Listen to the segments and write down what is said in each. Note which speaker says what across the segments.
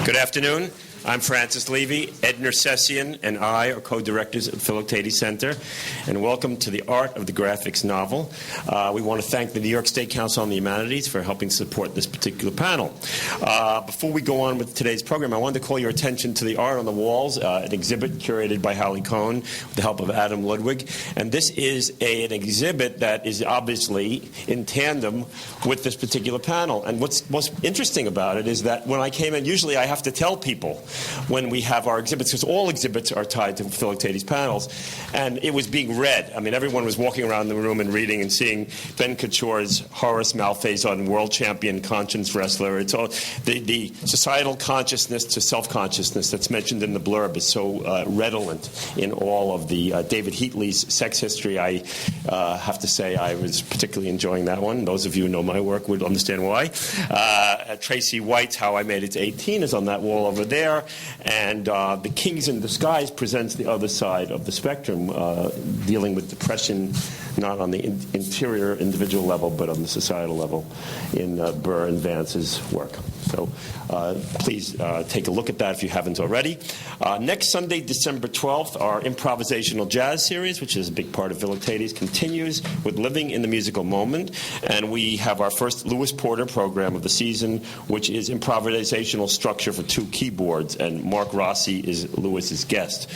Speaker 1: Good afternoon. I'm Francis Levy. Ed Nersessian and I are co-directors at Philoctetes Center, and welcome to the Art of the Graphics novel. We want to thank the New York State Council on the Humanities for helping support this particular panel. Before we go on with today's program, I wanted to call your attention to the art on the walls, an exhibit curated by Holly Cohn with the help of Adam Ludwig. And this is an exhibit that is obviously in tandem with this particular panel. And what's most interesting about it is that when I came in, usually I have to tell people when we have our exhibits, because all exhibits are tied to Philoctetes panels, and it was being read. I mean, everyone was walking around the room and reading and seeing Ben Katchor's Horace Malphaison, world champion conscience wrestler. It's all the societal consciousness to self-consciousness that's mentioned in the blurb is so redolent in all of the David Heatley's sex history. I have to say I was particularly enjoying that one. Those of you who know my work would understand why. Tracy White's How I Made It to 18 is on that wall over there. And The Kings in Disguise presents the other side of the spectrum, dealing with depression, not on the interior individual level, but on the societal level in Burr and Vance's work. So please take a look at that if you haven't already. Next Sunday, December 12th, our improvisational jazz series, which is a big part of Philoctetes, continues with Living in the Musical Moment. And we have our first Lewis Porter program of the season, which is improvisational structure for 2 keyboards. And Mark Rossi is Lewis's guest.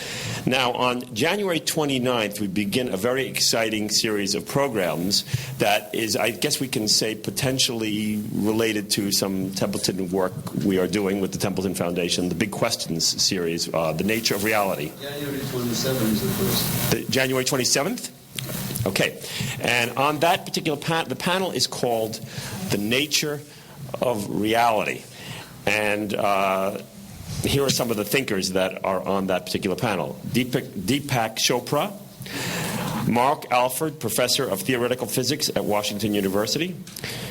Speaker 1: Now, on January 29th, we begin a very exciting series of programs that is, I guess we can say, potentially related to some Templeton work we are doing with the Templeton Foundation, the Big Questions series, The Nature of Reality.
Speaker 2: January 27th is the first.
Speaker 1: January 27th? Okay. And on that particular the panel is called The Nature of Reality. And here are some of the thinkers that are on that particular panel. Deepak Chopra, Mark Alford, Professor of Theoretical Physics at Washington University.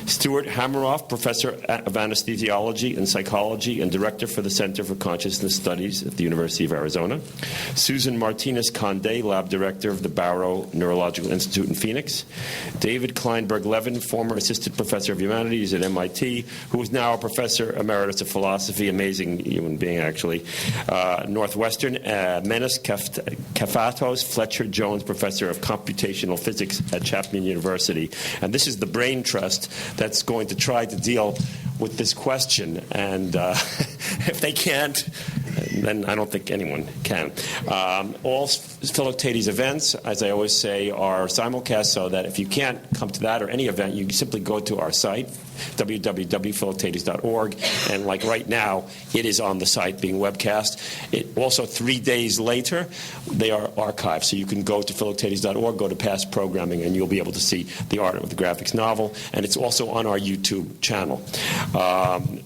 Speaker 1: Stuart Hameroff, Professor of Anesthesiology and Psychology and Director for the Center for Consciousness Studies at the University of Arizona. Susan Martinez-Conde, Lab Director of the Barrow Neurological Institute in Phoenix. David Kleinberg-Levin, former Assistant Professor of Humanities at MIT, who is now a Professor Emeritus of Philosophy, amazing human being, actually. Northwestern, Menace Kafatos, Fletcher Jones, Professor of Computational Physics at Chapman University. And this is the Brain Trust that's going to try to deal with this question. And if they can't, then I don't think anyone can. All Philoctetes events, as I always say, are simulcast, so that if you can't come to that or any event, you simply go to our site, www.philoctetes.org, and like right now, it is on the site being webcast. It also, 3 days later, they are archived, so you can go to philoctetes.org, go to past programming, and you'll be able to see the Art of the Graphics novel, and it's also on our YouTube channel.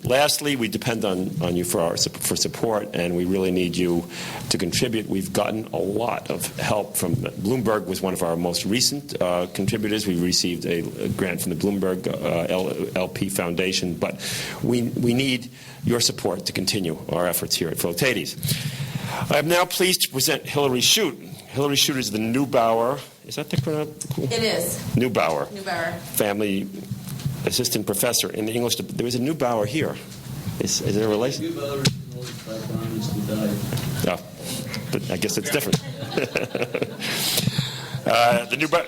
Speaker 1: Lastly, we depend on you for support, and we really need you to contribute. We've gotten a lot of help from Bloomberg. Was one of our most recent contributors. We received a grant from the Bloomberg LP Foundation, but we need your support to continue our efforts here at Philoctetes. I am now pleased to present Hilary Chute. Hilary Chute is the Neubauer. Is that the correct?
Speaker 3: It is.
Speaker 1: Neubauer.
Speaker 3: Neubauer. Family
Speaker 1: assistant professor in the English. There was a Neubauer here. Is there a relation?
Speaker 2: Neubauer is the oldest psychologist who died.
Speaker 1: Oh, but I guess it's different. The Neubauer.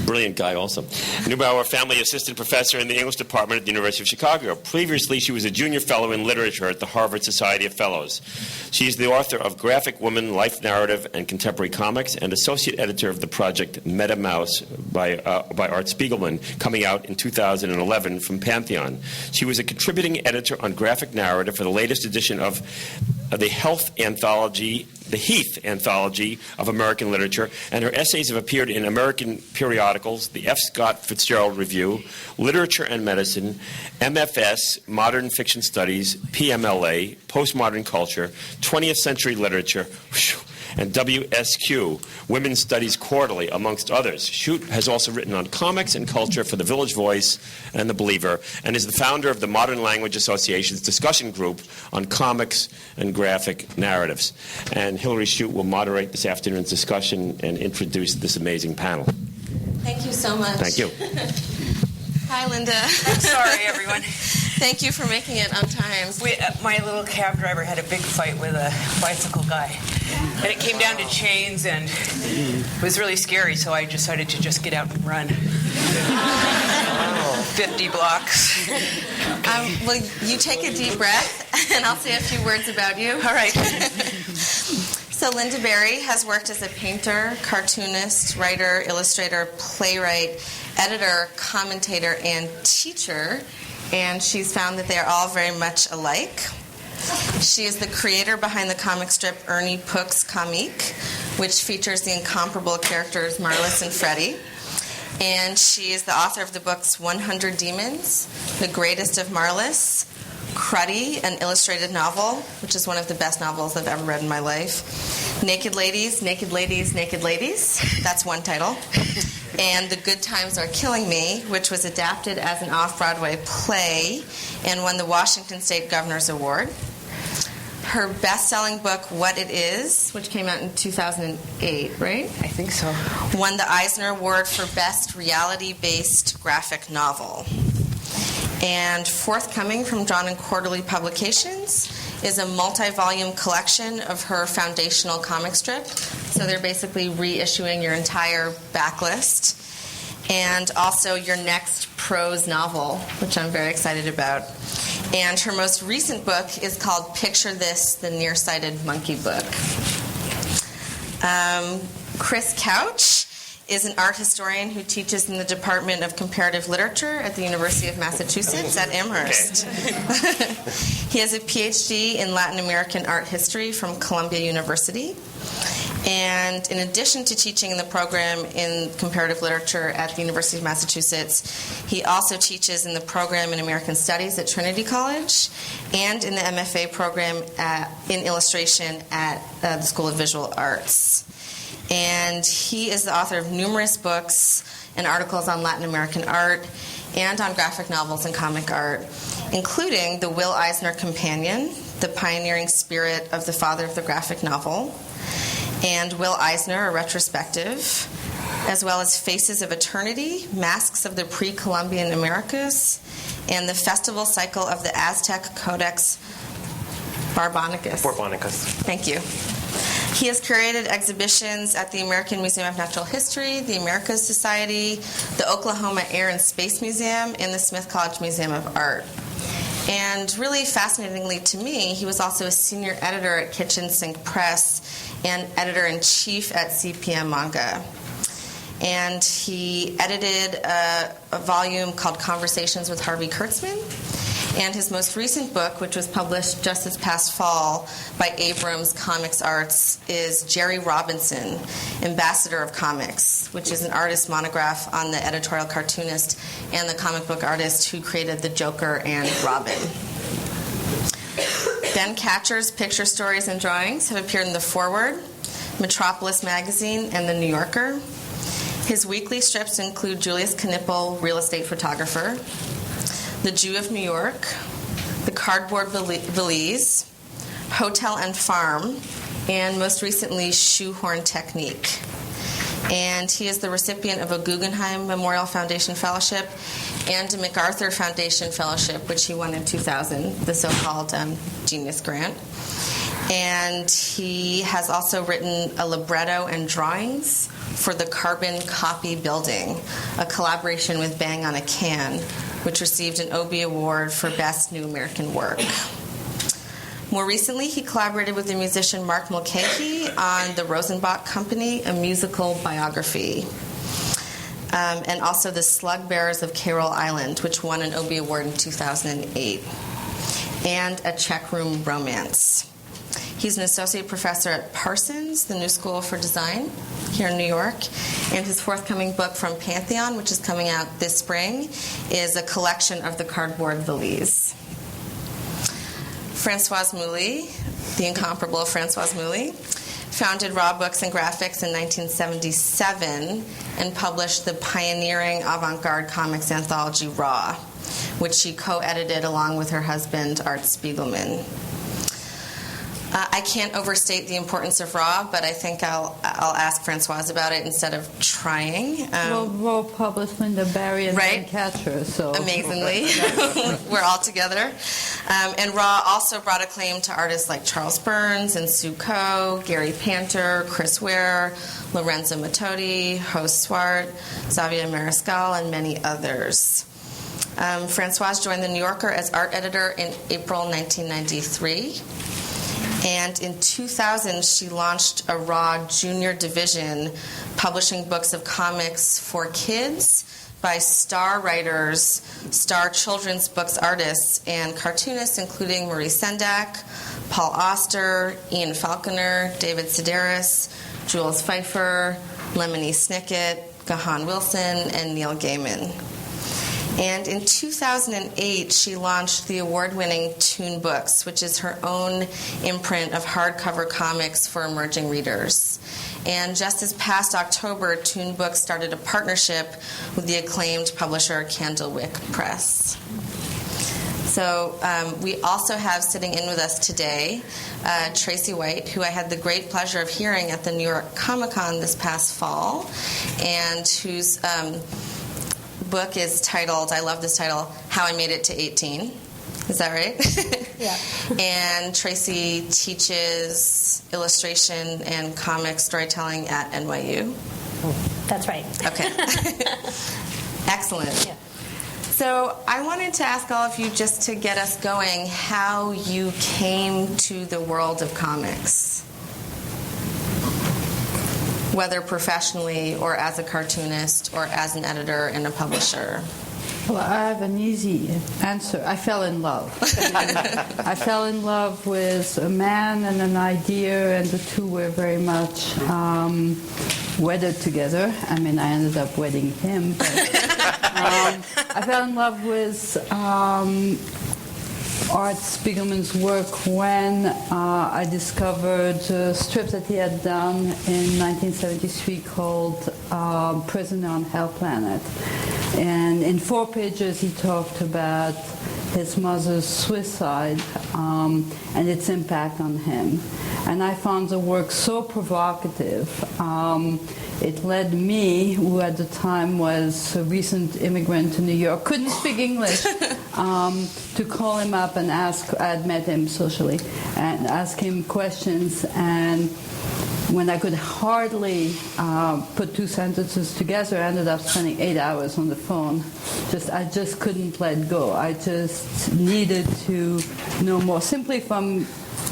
Speaker 1: Brilliant guy also. Neubauer, family assistant professor in the English department at the University of Chicago. Previously, she was a junior fellow in literature at the Harvard Society of Fellows. She is the author of Graphic Woman, Life Narrative, and Contemporary Comics, and associate editor of the project Meta Mouse by Art Spiegelman, coming out in 2011 from Pantheon. She was a contributing editor on graphic narrative for the latest edition of the Heath Anthology of American Literature, and her essays have appeared in American periodicals, the F. Scott Fitzgerald Review, Literature and Medicine, MFS, Modern Fiction Studies, PMLA, Postmodern Culture, 20th Century Literature, and WSQ, Women's Studies Quarterly, amongst others. Chute has also written on comics and culture for The Village Voice and The Believer, and is the founder of the Modern Language Association's discussion group on comics and graphic narratives. And Hilary Chute will moderate this afternoon's discussion and introduce this amazing panel.
Speaker 3: Thank you so much.
Speaker 1: Thank you.
Speaker 3: Hi, Lynda.
Speaker 4: I'm sorry, everyone.
Speaker 3: Thank you for making it on time.
Speaker 4: My little cab driver had a big fight with a bicycle guy. And it came down to chains, and it was really scary, so I decided to just get out and run. 50 blocks.
Speaker 3: Well, you take a deep breath, and I'll say a few words about you.
Speaker 4: All right.
Speaker 3: So Lynda Barry has worked as a painter, cartoonist, writer, illustrator, playwright, editor, commentator, and teacher, and she's found that they are all very much alike. She is the creator behind the comic strip Ernie Puck's Comique, which features the incomparable characters Marlis and Freddie. And she is the author of the books 100 Demons, The Greatest of Marlis, Cruddy, an illustrated novel, which is one of the best novels I've ever read in my life, Naked Ladies, Naked Ladies, Naked Ladies, that's one title, and The Good Times Are Killing Me, which was adapted as an off-Broadway play and won the Washington State Governor's Award. Her best-selling book, What It Is, which came out in 2008, right?
Speaker 4: I think so.
Speaker 3: Won the Eisner Award for Best Reality-Based Graphic Novel. And forthcoming from Drawn and Quarterly Publications is a multi-volume collection of her foundational comic strip. So they're basically reissuing your entire backlist. And also your next prose novel, which I'm very excited about. And her most recent book is called Picture This, the Nearsighted Monkey Book. Chris Couch is an art historian who teaches in the Department of Comparative Literature at the University of Massachusetts at Amherst. He has a PhD in Latin American art history from Columbia University. And in addition to teaching in the program in comparative literature at the University of Massachusetts, he also teaches in the program in American Studies at Trinity College and in the MFA program in illustration at the School of Visual Arts. And he is the author of numerous books and articles on Latin American art and on graphic novels and comic art, including the Will Eisner Companion, The Pioneering Spirit of the Father of the Graphic Novel, and Will Eisner, a retrospective, as well as Faces of Eternity, Masks of the Pre-Columbian Americas, and the Festival Cycle of the Aztec Codex Barbonicus. Thank you. He has curated exhibitions at the American Museum of Natural History, the Americas Society, the Oklahoma Air and Space Museum, and the Smith College Museum of Art. And really fascinatingly to me, he was also a senior editor at Kitchen Sink Press and editor-in-chief at CPM Manga. And he edited a volume called Conversations with Harvey Kurtzman. And his most recent book, which was published just this past fall by Abrams Comics Arts, is Jerry Robinson, Ambassador of Comics, which is an artist monograph on the editorial cartoonist and the comic book artist who created the Joker and Robin. Ben Katchor's picture stories and drawings have appeared in The Forward, Metropolis Magazine, and The New Yorker. His weekly strips include Julius Knipple, Real Estate Photographer, The Jew of New York, The Cardboard Valise, Hotel and Farm, and most recently, Shoehorn Technique. And he is the recipient of a Guggenheim Memorial Foundation Fellowship and a MacArthur Foundation Fellowship, which he won in 2000, the so-called Genius Grant. And he has also written a libretto and drawings for the Carbon Copy Building, a collaboration with Bang on a Can, which received an Obie Award for Best New American Work. More recently, he collaborated with the musician Mark Mulcahy on The Rosenbach Company, a musical biography, and also The Slug Bearers of Carol Island, which won an Obie Award in 2008, and A Check Room Romance. He's an associate professor at Parsons, the New School for Design here in New York, and his forthcoming book from Pantheon, which is coming out this spring, is a collection of the Cardboard Valise. Françoise Mouly, the incomparable Françoise Mouly, founded Raw Books and Graphics in 1977 and published the pioneering avant-garde comics anthology Raw, which she co-edited along with her husband Art Spiegelman. I can't overstate the importance of Raw, but I think I'll ask Françoise about it instead of trying.
Speaker 5: Raw published Lynda, Barry, and
Speaker 3: Right?
Speaker 5: Katchor, so
Speaker 3: Amazingly, we're all together. And Raw also brought acclaim to artists like Charles Burns and Sue Coe, Gary Panter, Chris Ware, Lorenzo Matodi, Ho Swart, Xavier Mariscal, and many others. Françoise joined The New Yorker as art editor in April 1993. And in 2000, she launched a Raw Junior division, publishing books of comics for kids by star writers, star children's books artists, and cartoonists, including Maurice Sendak, Paul Auster, Ian Falconer, David Sedaris, Jules Pfeiffer, Lemony Snicket, Gahan Wilson, and Neil Gaiman. And in 2008, she launched the award-winning Toon Books, which is her own imprint of hardcover comics for emerging readers. And just this past October, Toon Books started a partnership with the acclaimed publisher Candlewick Press. So we also have sitting in with us today Tracy White, who I had the great pleasure of hearing at the New York Comic Con this past fall, and whose book is titled, I love this title, How I Made It to 18. Is that right?
Speaker 6: Yeah.
Speaker 3: And Tracy teaches illustration and comic storytelling at NYU.
Speaker 6: That's right.
Speaker 3: Okay. Excellent.
Speaker 6: Yeah.
Speaker 3: So I wanted to ask all of you, just to get us going, how you came to the world of comics, whether professionally or as a cartoonist or as an editor and a publisher.
Speaker 5: Well, I have an easy answer. I fell in love. I fell in love with a man and an idea, and the two were very much wedded together. I mean, I ended up wedding him. But, I fell in love with Art Spiegelman's work when I discovered a strip that he had done in 1973 called Prisoner on Hell Planet. And in 4 pages he talked about his mother's suicide and its impact on him. And I found the work so provocative. It led me, who at the time was a recent immigrant to New York, couldn't speak English, to call him up and ask, I had met him socially, and ask him questions. And when I could hardly put 2 sentences together, I ended up spending 8 hours on the phone. I just couldn't let go. I just needed to know more, simply from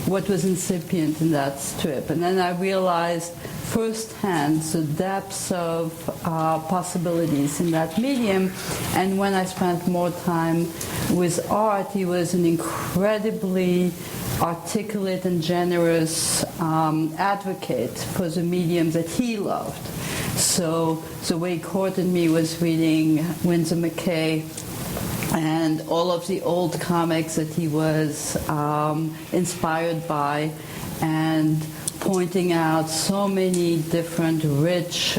Speaker 5: what was incipient in that strip. And then I realized firsthand the depths of possibilities in that medium. And when I spent more time with Art, he was an incredibly articulate and generous advocate for the medium that he loved. So the way he courted me was reading Winsor McCay and all of the old comics that he was inspired by, and pointing out so many different rich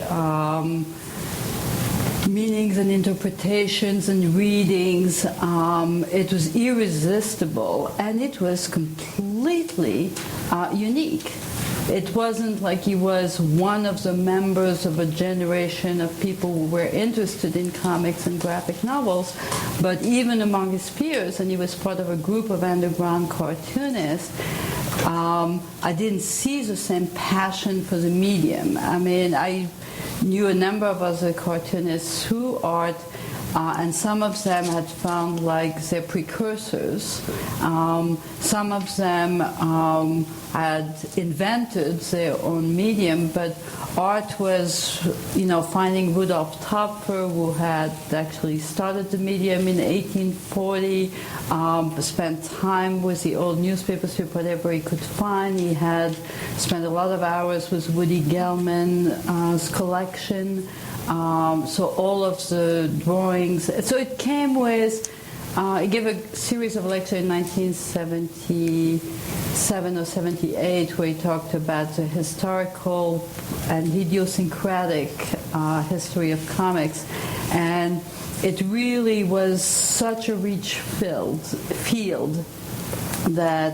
Speaker 5: meanings and interpretations and readings. It was irresistible, and it was completely unique. It wasn't like he was one of the members of a generation of people who were interested in comics and graphic novels, but even among his peers, and he was part of a group of underground cartoonists, I didn't see the same passion for the medium. I mean, I knew a number of other cartoonists through Art, and some of them had found like their precursors. Some of them had invented their own medium, but Art was, finding Rudolf Topfer, who had actually started the medium in 1840, spent time with the old newspapers, whatever he could find. He had spent a lot of hours with Woody Gelman's collection. So all of the drawings. So it came with, he gave a series of lectures in 1977 or 78 where he talked about the historical and idiosyncratic history of comics. And it really was such a rich field that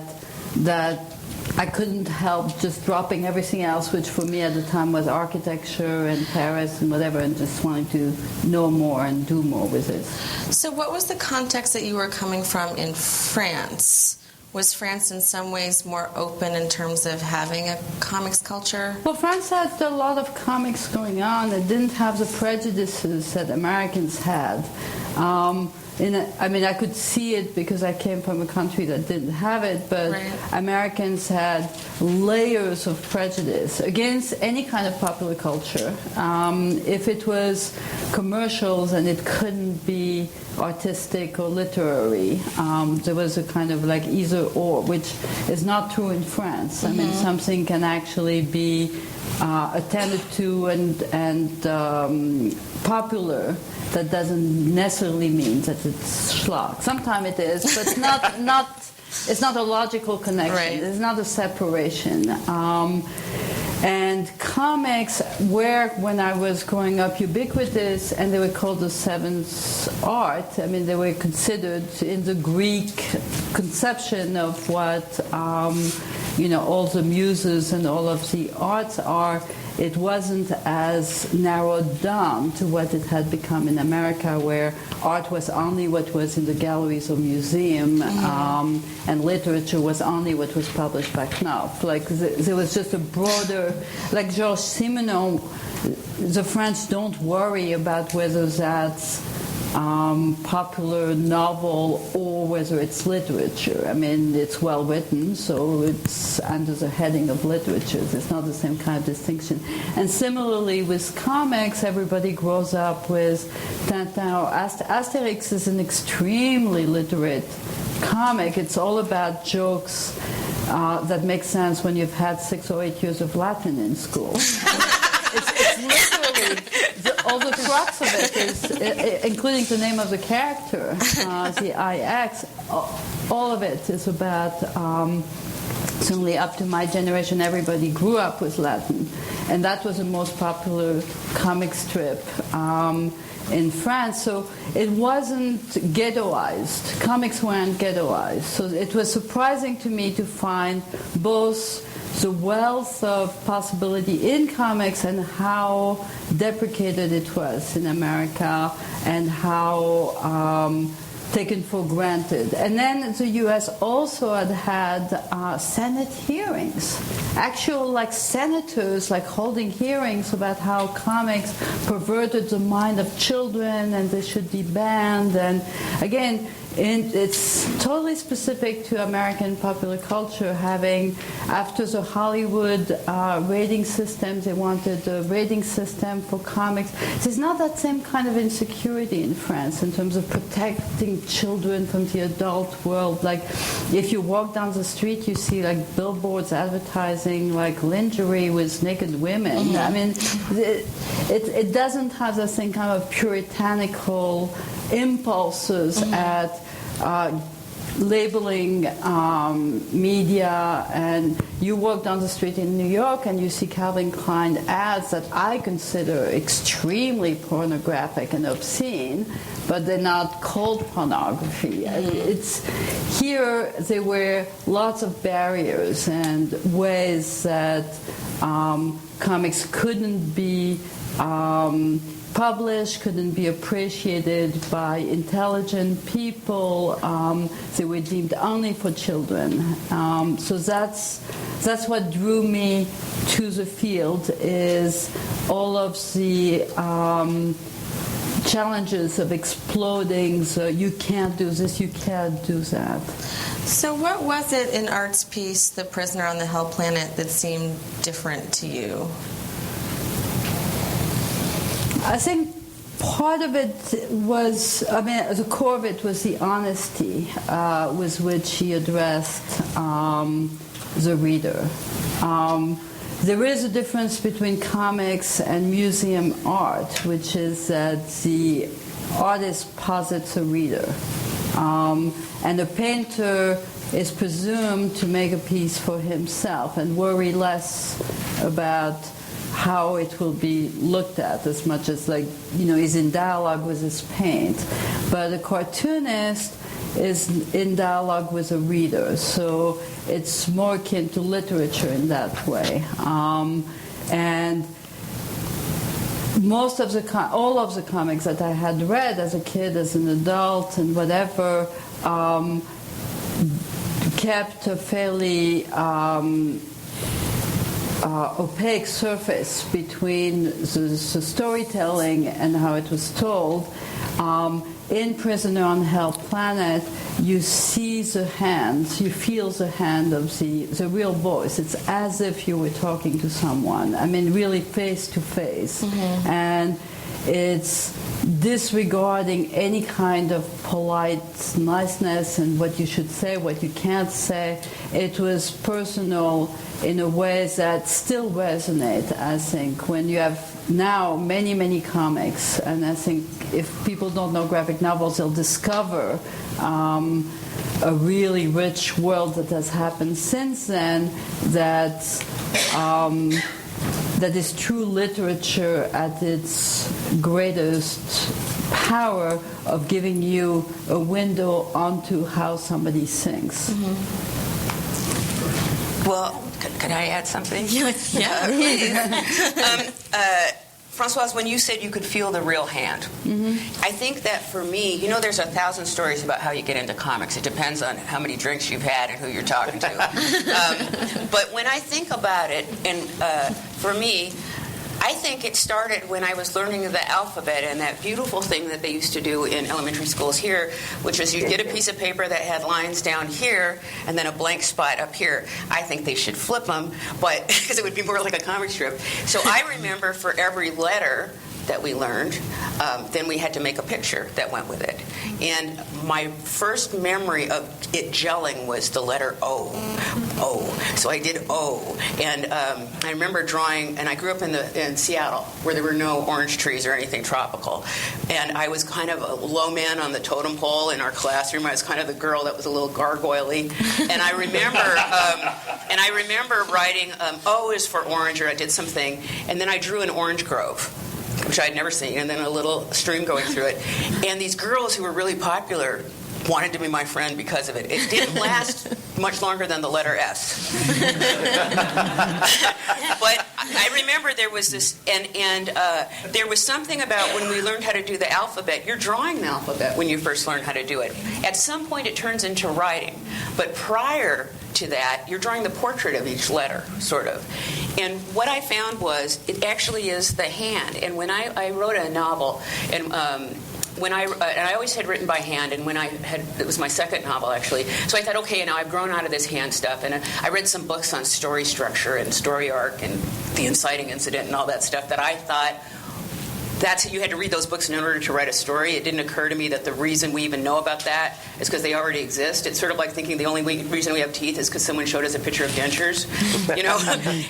Speaker 5: I couldn't help just dropping everything else, which for me at the time was architecture and Paris and whatever, and just wanting to know more and do more with it.
Speaker 3: So what was the context that you were coming from in France? Was France in some ways more open in terms of having a comics culture?
Speaker 5: Well, France had a lot of comics going on. It didn't have the prejudices that Americans had. I could see it because I came from a country that didn't have it, but
Speaker 3: right.
Speaker 5: Americans had layers of prejudice against any kind of popular culture. If it was commercials and it couldn't be artistic or literary, there was a kind of like either or, which is not true in France. I mean, something can actually be attended to and popular. That doesn't necessarily mean that it's schlock. Sometimes it is, but it's not a logical connection.
Speaker 3: Right.
Speaker 5: It's not a separation. And comics were, when I was growing up, ubiquitous, and they were called the seventh art. I mean, they were considered in the Greek conception of what, all the muses and all of the arts are. It wasn't as narrowed down to what it had become in America, where art was only what was in the galleries or museum, and literature was only what was published by Knopf. Like, there was just a broader, like Georges Simenon, the French don't worry about whether that's popular novel or whether it's literature. I mean, it's well written, so it's under the heading of literature. It's not the same kind of distinction. And similarly with comics, everybody grows up with Tintin or Asterix is an extremely literate comic. It's all about jokes that make sense when you've had 6 or 8 years of Latin in school. It's literally, all the crux of it is, including the name of the character, the IX, all of it is about, certainly up to my generation, everybody grew up with Latin. And that was the most popular comic strip in France. So it wasn't ghettoized. Comics weren't ghettoized. So it was surprising to me to find both the wealth of possibility in comics and how deprecated it was in America and how taken for granted. And then the U.S. also had Senate hearings, actual like senators like holding hearings about how comics perverted the mind of children and they should be banned. And again, it's totally specific to American popular culture, having, after the Hollywood rating system, they wanted a rating system for comics. There's not that same kind of insecurity in France in terms of protecting children from the adult world. Like, if you walk down the street, you see like billboards advertising like lingerie with naked women. I mean, it doesn't have the same kind of puritanical impulses at labeling media. And you walk down the street in New York and you see Calvin Klein ads that I consider extremely pornographic and obscene, but they're not called pornography. It's here there were lots of barriers and ways that comics couldn't be published, couldn't be appreciated by intelligent people. They were deemed only for children. So that's what drew me to the field, is all of the challenges of exploding. So you can't do this, you can't do that.
Speaker 3: So what was it in Art's piece, The Prisoner on the Hell Planet, that seemed different to you?
Speaker 5: I think part of it was, the core of it was the honesty with which he addressed the reader. There is a difference between comics and museum art, which is that the artist posits a reader. And the painter is presumed to make a piece for himself and worry less about how it will be looked at, as much as he's in dialogue with his paint. But a cartoonist is in dialogue with a reader. So it's more akin to literature in that way. And all of the comics that I had read as a kid, as an adult, and whatever, kept a fairly opaque surface between the storytelling and how it was told. In Prisoner on Hell Planet, you see the hand, you feel the hand of the real voice. It's as if you were talking to someone. I mean, really face to face. And it's disregarding any kind of polite niceness and what you should say, what you can't say. It was personal in a way that still resonates, I think, when you have now many, many comics. And I think if people don't know graphic novels, they'll discover a really rich world that has happened since then that is true literature at its greatest power of giving you a window onto how somebody thinks.
Speaker 4: Well, can I add something?
Speaker 3: Yeah, please.
Speaker 4: Françoise, when you said you could feel the real hand, I think that for me, there's 1,000 stories about how you get into comics. It depends on how many drinks you've had and who you're talking to. But when I think about it, and for me, I think it started when I was learning the alphabet, and that beautiful thing that they used to do in elementary schools here, which is you'd get a piece of paper that had lines down here and then a blank spot up here. I think they should flip them, but because it would be more like a comic strip. So I remember for every letter that we learned, then we had to make a picture that went with it. And my first memory of it gelling was the letter O. So I did O. And I remember drawing, and I grew up in Seattle, where there were no orange trees or anything tropical. And I was kind of a low man on the totem pole in our classroom. I was kind of the girl that was a little gargoyle-y. And I remember writing O is for orange, or I did something, and then I drew an orange grove, which I'd never seen, and then a little stream going through it. And these girls who were really popular wanted to be my friend because of it. It didn't last much longer than the letter S. But I remember there was this, and there was something about when we learned how to do the alphabet. You're drawing the alphabet when you first learn how to do it. At some point it turns into writing. But prior to that, you're drawing the portrait of each letter, sort of. And what I found was it actually is the hand. And when I wrote a novel, and I always had written by hand, and it was my second novel, actually. So I thought, okay, now I've grown out of this hand stuff, and I read some books on story structure and story arc and the inciting incident and all that stuff that I thought, you had to read those books in order to write a story. It didn't occur to me that the reason we even know about that is because they already exist. It's sort of like thinking the only reason we have teeth is because someone showed us a picture of dentures,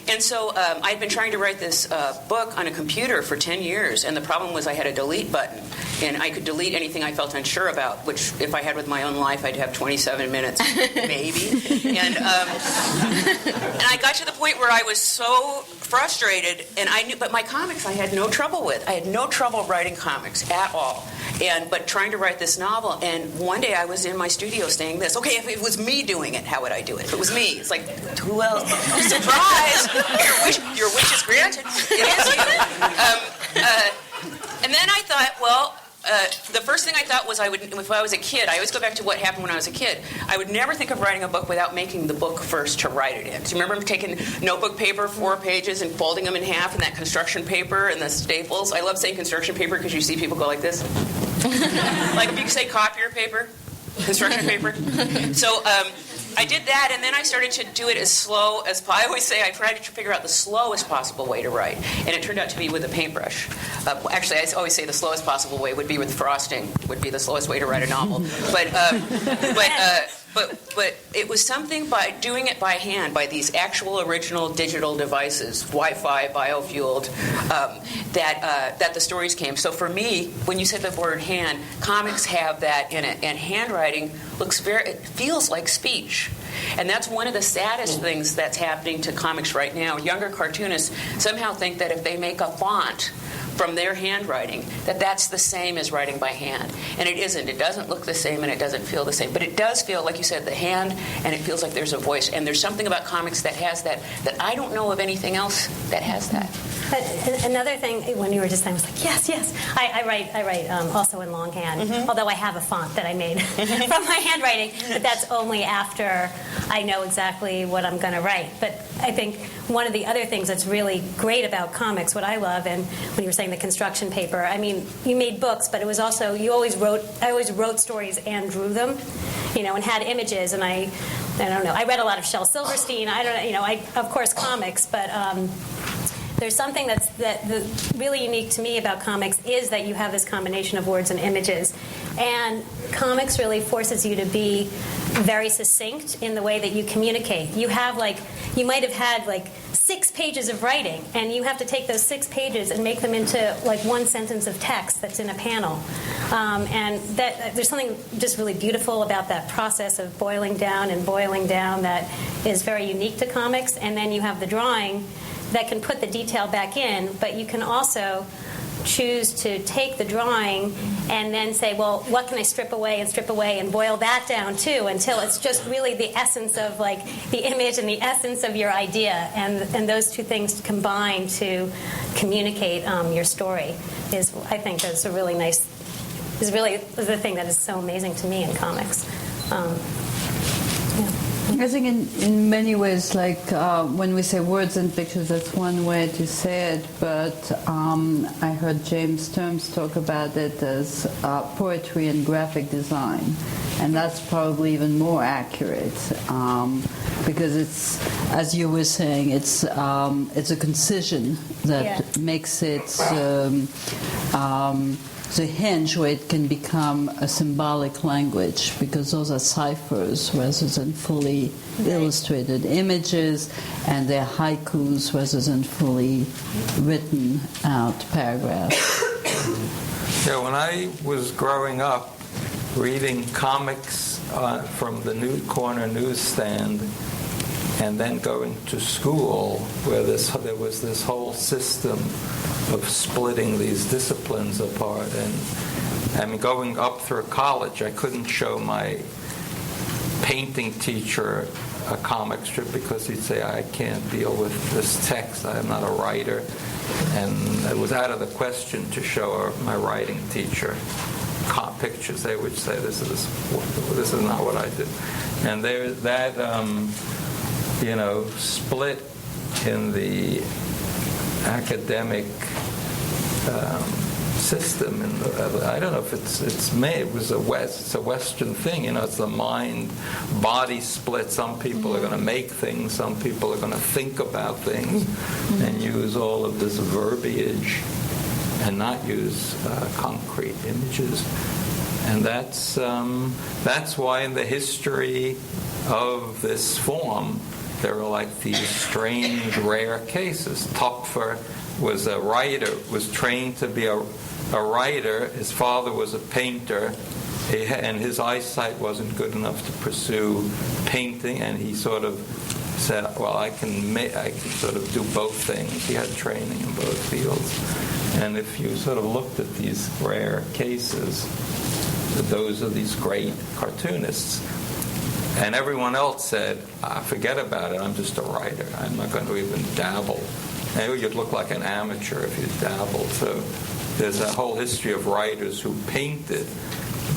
Speaker 4: And so I'd been trying to write this book on a computer for 10 years, and the problem was I had a delete button, and I could delete anything I felt unsure about, which if I had with my own life, I'd have 27 minutes, maybe. And I got to the point where I was so frustrated, and I knew, but my comics I had no trouble with. I had no trouble writing comics at all. But trying to write this novel, and one day I was in my studio saying this, okay, if it was me doing it, how would I do it? If it was me, it's like, who else? Surprise! Your wish is granted. It is you. And then I thought, well, the first thing I thought was if I was a kid, I always go back to what happened when I was a kid. I would never think of writing a book without making the book first to write it in. Do you remember taking notebook paper, 4 pages, and folding them in half, and that construction paper and the staples? I love saying construction paper because you see people go like this. Like if you say copier paper, construction paper. So I did that, and then I started to do it as slow as possible. I always say I tried to figure out the slowest possible way to write, and it turned out to be with a paintbrush. Actually, I always say the slowest possible way would be with frosting, would be the slowest way to write a novel. But it was something by doing it by hand, by these actual original digital devices, Wi-Fi, biofueled, that the stories came. So for me, when you said the word hand, comics have that in it, and handwriting it feels like speech. And that's one of the saddest things that's happening to comics right now. Younger cartoonists somehow think that if they make a font from their handwriting, that's the same as writing by hand. And it isn't. It doesn't look the same and it doesn't feel the same. But it does feel, like you said, the hand, and it feels like there's a voice. And there's something about comics that has that I don't know of anything else that has that.
Speaker 6: But another thing, when you were just saying, I was like, yes. I write also in longhand, although I have a font that I made from my handwriting, but that's only after I know exactly what I'm going to write. But I think one of the other things that's really great about comics, what I love, and when you were saying the construction paper, I mean, you made books, but it was also, I always wrote stories and drew them, and had images, and I don't know, I read a lot of Shel Silverstein, of course comics, but there's something that's really unique to me about comics is that you have this combination of words and images. And comics really forces you to be very succinct in the way that you communicate. You might have had 6 pages of writing, and you have to take those 6 pages and make them into one sentence of text that's in a panel. And there's something just really beautiful about that process of boiling down that is very unique to comics. And then you have the drawing that can put the detail back in, but you can also choose to take the drawing and then say, well, what can I strip away and boil that down too until it's just really the essence of the image and the essence of your idea, and those two things combine to communicate your story I think is really the thing that is so amazing to me in comics.
Speaker 5: I think in many ways, when we say words and pictures, that's one way to say it, but I heard James Terms talk about it as poetry and graphic design, and that's probably even more accurate, because it's, as you were saying, it's a concision that makes it the hinge where it can become a symbolic language, because those are ciphers rather than fully illustrated images, and they're haikus rather than fully written out paragraphs.
Speaker 7: Yeah, when I was growing up, reading comics from the New Corner newsstand, and then going to school where there was this whole system of splitting these disciplines apart. And going up through college, I couldn't show my painting teacher a comic strip because he'd say, I can't deal with this text, I am not a writer. And it was out of the question to show my writing teacher pictures. They would say, this is not what I do. And there's that split in the academic system. I don't know if it's made. It's a Western thing. It's the mind-body split. Some people are going to make things. Some people are going to think about things and use all of this verbiage and not use concrete images. And that's why in the history of this form, there are these strange, rare cases. Topfer was a writer, was trained to be a writer. His father was a painter, and his eyesight wasn't good enough to pursue painting, and he sort of said, well, I can sort of do both things. He had training in both fields. And if you sort of looked at these rare cases, those are these great cartoonists. And everyone else said, forget about it, I'm just a writer. I'm not going to even dabble. Maybe you'd look like an amateur if you dabbled. So there's a whole history of writers who painted,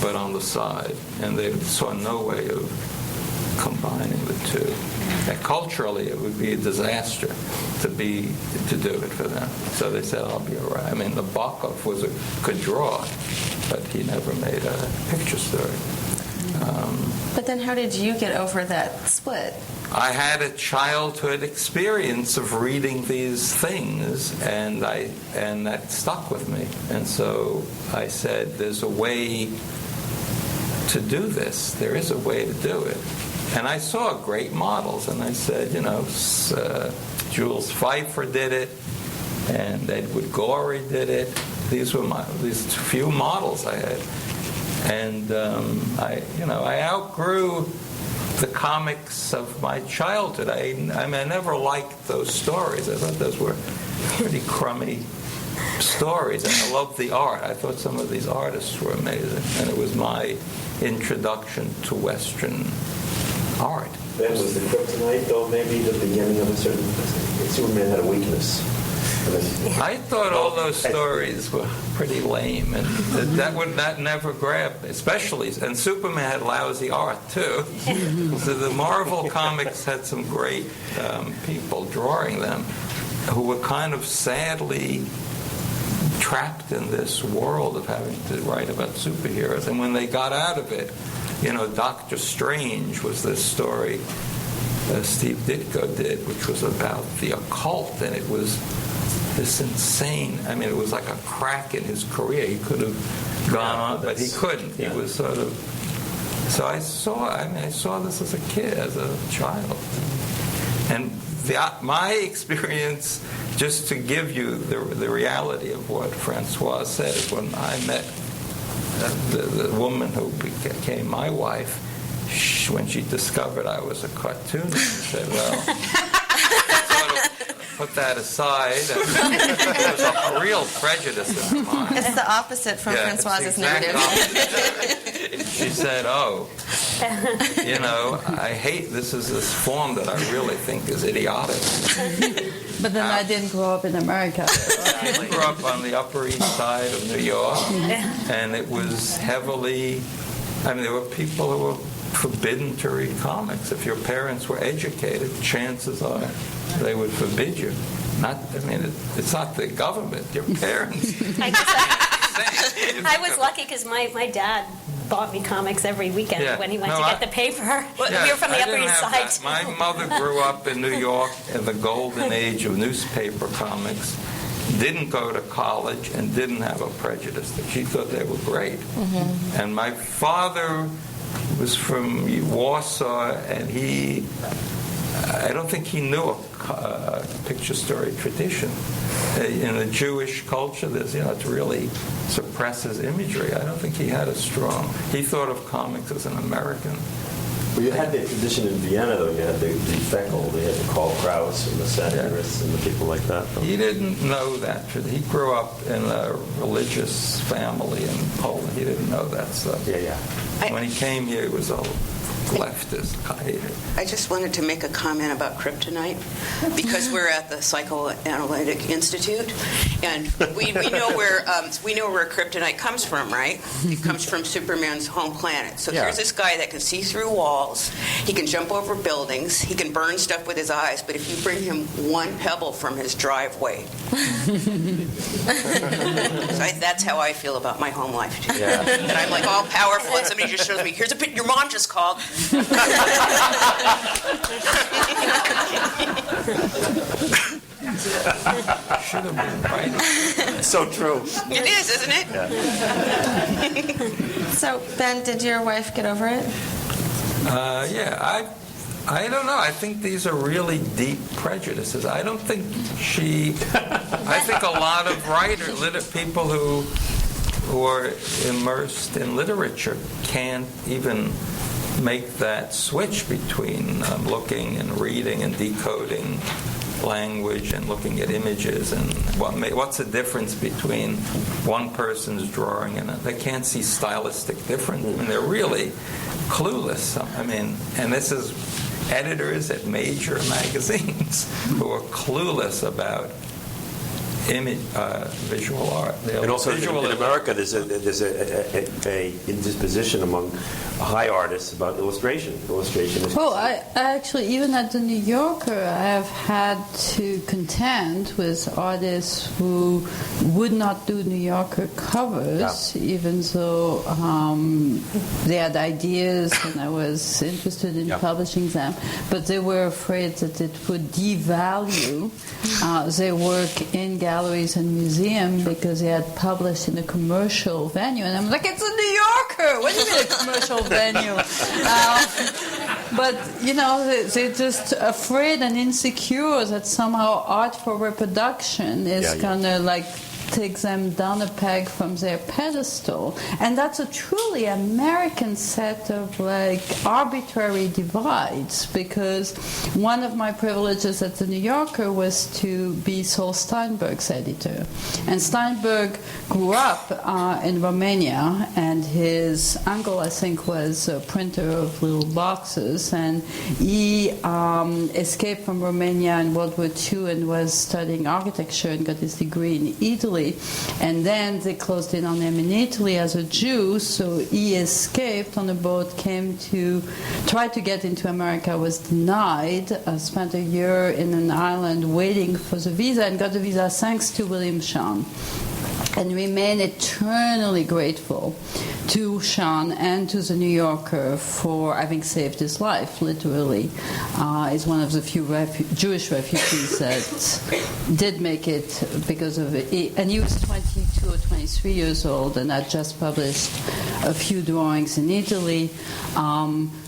Speaker 7: but on the side. And they saw no way of combining the two. And culturally, it would be a disaster to do it for them. So they said, I'll be a writer. Nabokov could draw, but he never made a picture story.
Speaker 3: But then how did you get over that split?
Speaker 7: I had a childhood experience of reading these things, and that stuck with me. And so I said, there's a way to do this. There is a way to do it. And I saw great models, and I said, Jules Pfeiffer did it, and Edward Gorey did it. These few models I had. And I outgrew the comics of my childhood. I never liked those stories. I thought those were pretty crummy stories, and I loved the art. I thought some of these artists were amazing, and it was my introduction to Western art.
Speaker 1: Then was the kryptonite, though, maybe the beginning of a certain... Superman had a weakness.
Speaker 7: I thought all those stories were pretty lame, and that never grabbed me, especially, and Superman had lousy art, too. So the Marvel comics had some great people drawing them who were kind of sadly trapped in this world of having to write about superheroes. And when they got out of it, Doctor Strange was this story Steve Ditko did, which was about the occult, and it was this insane, it was like a crack in his career. He could have gone on, but he couldn't. He was sort of... So I saw this as a kid, as a child. And my experience, just to give you the reality of what Françoise said, is when I met the woman who became my wife, when she discovered I was a cartoonist, she said, well, sort of put that aside. There was a real prejudice in her mind.
Speaker 3: It's the opposite from Françoise's narrative.
Speaker 7: She said, I hate this form that I really think is idiotic.
Speaker 5: But then I didn't grow up in America.
Speaker 7: I grew up on the Upper East Side of New York, and it was heavily... there were people who were forbidden to read comics. If your parents were educated, chances are they would forbid you. It's not the government, your parents.
Speaker 6: I was lucky because my dad bought me comics every weekend when he went to get the paper. We were from the Upper East Side, too.
Speaker 7: My mother grew up in New York in the golden age of newspaper comics, didn't go to college, and didn't have a prejudice. She thought they were great. Mm-hmm. And my father was from Warsaw, and I don't think he knew a picture story tradition. In the Jewish culture, there's, it really suppresses imagery. I don't think he had he thought of comics as an American.
Speaker 1: Well, you had the tradition in Vienna, though. You had the Feckel, they had the Karl Kraus and the satirists and the people like that.
Speaker 7: He didn't know that. He grew up in a religious family in Poland. He didn't know that stuff.
Speaker 1: Yeah.
Speaker 7: When he came here, he was a leftist.
Speaker 4: I just wanted to make a comment about kryptonite, because we're at the Psychoanalytic Institute, and we know where kryptonite comes from, right? It comes from Superman's home planet. So here's this guy that can see through walls, he can jump over buildings, he can burn stuff with his eyes, but if you bring him one pebble from his driveway, that's how I feel about my home life too. Yeah. And I'm like all powerful, and somebody just shows me, here's a picture your mom just called.
Speaker 7: Should have been right.
Speaker 1: So true.
Speaker 4: It is, isn't it?
Speaker 3: Yeah. So, Ben, did your wife get over it?
Speaker 7: I don't know. I think these are really deep prejudices. I don't think I think a lot of writers, people who are immersed in literature can't even make that switch between looking and reading and decoding language and looking at images, and what's the difference between one person's drawing and they can't see stylistic difference. They're really clueless. And this is editors at major magazines who are clueless about visual art.
Speaker 1: And also in America, there's a indisposition among high artists about illustration. Illustration is...
Speaker 5: Well, I actually, even at the New Yorker, I have had to contend with artists who would not do New Yorker covers, even though they had ideas and I was interested in publishing them, but they were afraid that it would devalue their work in galleries and museums because they had published in a commercial venue. And I'm like, it's a New Yorker! What do you mean a commercial venue? But, they're just afraid and insecure that somehow art for reproduction is going to, takes them down a peg from their pedestal. And that's a truly American set of like arbitrary divides, because one of my privileges at the New Yorker was to be Saul Steinberg's editor. And Steinberg grew up in Romania, and his uncle, I think, was a printer of little boxes, and he escaped from Romania in World War II and was studying architecture and got his degree in Italy. And then they closed in on him in Italy as a Jew, so he escaped on a boat, came to try to get into America, was denied, spent a year in an island waiting for the visa, and got the visa thanks to William Shawn, and remain eternally grateful to Shawn and to the New Yorker for having saved his life, literally. He's one of the few Jewish refugees that did make it because of it. And he was 22 or 23 years old and had just published a few drawings in Italy.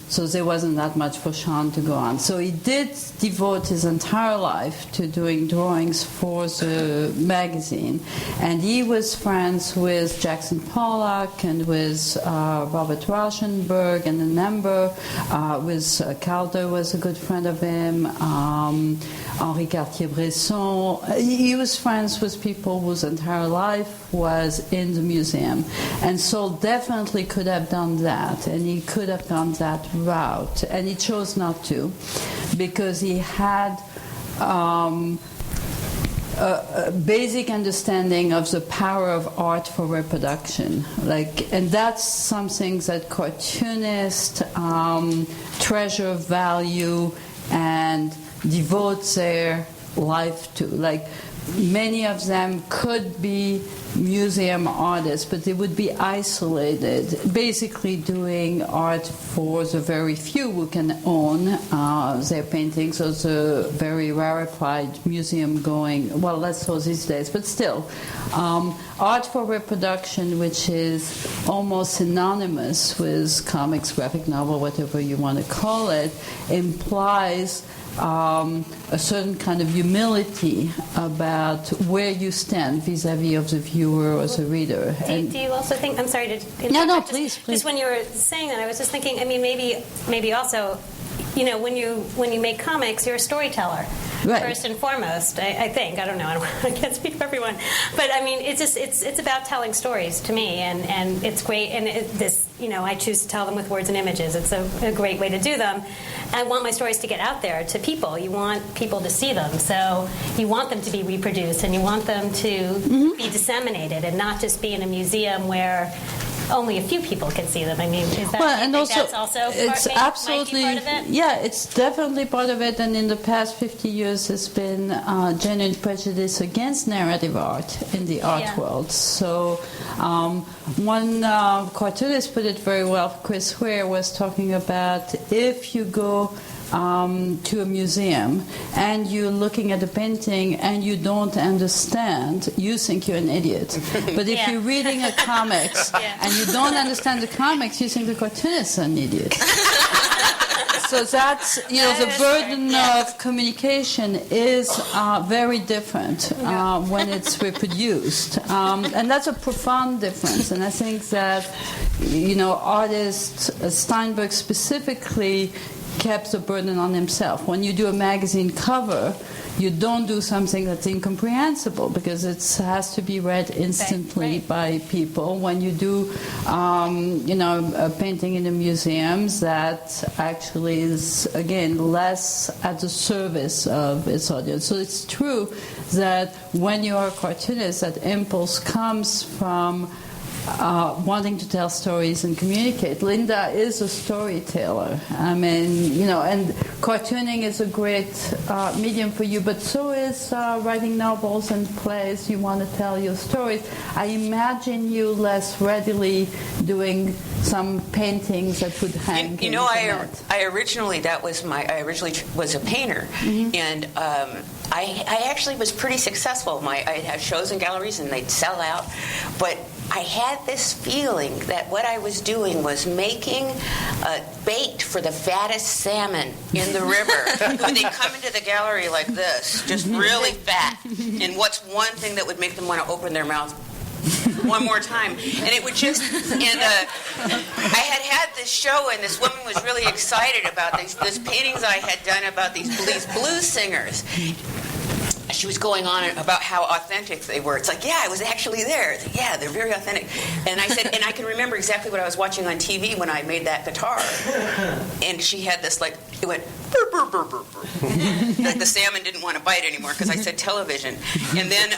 Speaker 5: So there wasn't that much for Shawn to go on. So he did devote his entire life to doing drawings for the magazine. And he was friends with Jackson Pollock and with Robert Rauschenberg and a number. With Calder was a good friend of him. Henri Cartier-Bresson. He was friends with people whose entire life was in the museum. And Saul definitely could have done that, and he could have gone that route, and he chose not to, because he had a basic understanding of the power of art for reproduction. And that's something that cartoonists treasure, value, and devote their life to. Many of them could be museum artists, but they would be isolated, basically doing art for the very few who can own their paintings, or the very rarefied museum-going, well, less so these days, but still. Art for reproduction, which is almost synonymous with comics, graphic novel, whatever you want to call it, implies a certain kind of humility about where you stand vis-a-vis of the viewer or the reader.
Speaker 6: Do you also think? I'm sorry to interrupt.
Speaker 5: No, please.
Speaker 6: Just when you were saying that, I was just thinking. I mean, maybe also, when you make comics, you're a storyteller.
Speaker 5: Right.
Speaker 6: First and foremost, I think. I don't know. I can't speak for everyone, but I mean, it's about telling stories to me, and it's great. And I choose to tell them with words and images. It's a great way to do them. I want my stories to get out there to people. You want people to see them, so you want them to be reproduced, and you want them to be disseminated, and not just be in a museum where only a few people can see them. I mean, is that, that's also
Speaker 5: it's absolutely
Speaker 6: part of it?
Speaker 5: Yeah, it's definitely part of it. And in the past 50 years, there's been genuine prejudice against narrative art in the art world. So one cartoonist put it very well. Chris Ware was talking about, if you go to a museum and you're looking at a painting and you don't understand, you think you're an idiot. But if you're reading a comics and you don't understand the comics, you think the cartoonist is an idiot. So that's, the burden of communication is very different when it's reproduced. And that's a profound difference. And I think that, artist Steinberg specifically kept the burden on himself. When you do a magazine cover, you don't do something that's incomprehensible, because it has to be read instantly by people. When you do, a painting in the museums, that actually is, again, less at the service of its audience. So it's true that when you are a cartoonist, that impulse comes from wanting to tell stories and communicate. Lynda is a storyteller. I mean, and cartooning is a great medium for you, but so is writing novels and plays. You want to tell your stories. I imagine you less readily doing some paintings that would hang.
Speaker 4: I originally was a painter, and I actually was pretty successful. I'd have shows in galleries, and they'd sell out, but I had this feeling that what I was doing was making a bait for the fattest salmon in the river. When they come into the gallery like this, just really fat. And what's one thing that would make them want to open their mouth one more time? And it would just, I had this show, and this woman was really excited about these paintings I had done about these blues singers. She was going on about how authentic they were. It's like, yeah, I was actually there. It's like, yeah, they're very authentic. And I said, and I can remember exactly what I was watching on TV when I made that guitar. And she had this, like, it went, burr, burr, burr, burr, burr. Like the salmon didn't want to bite anymore because I said television. And then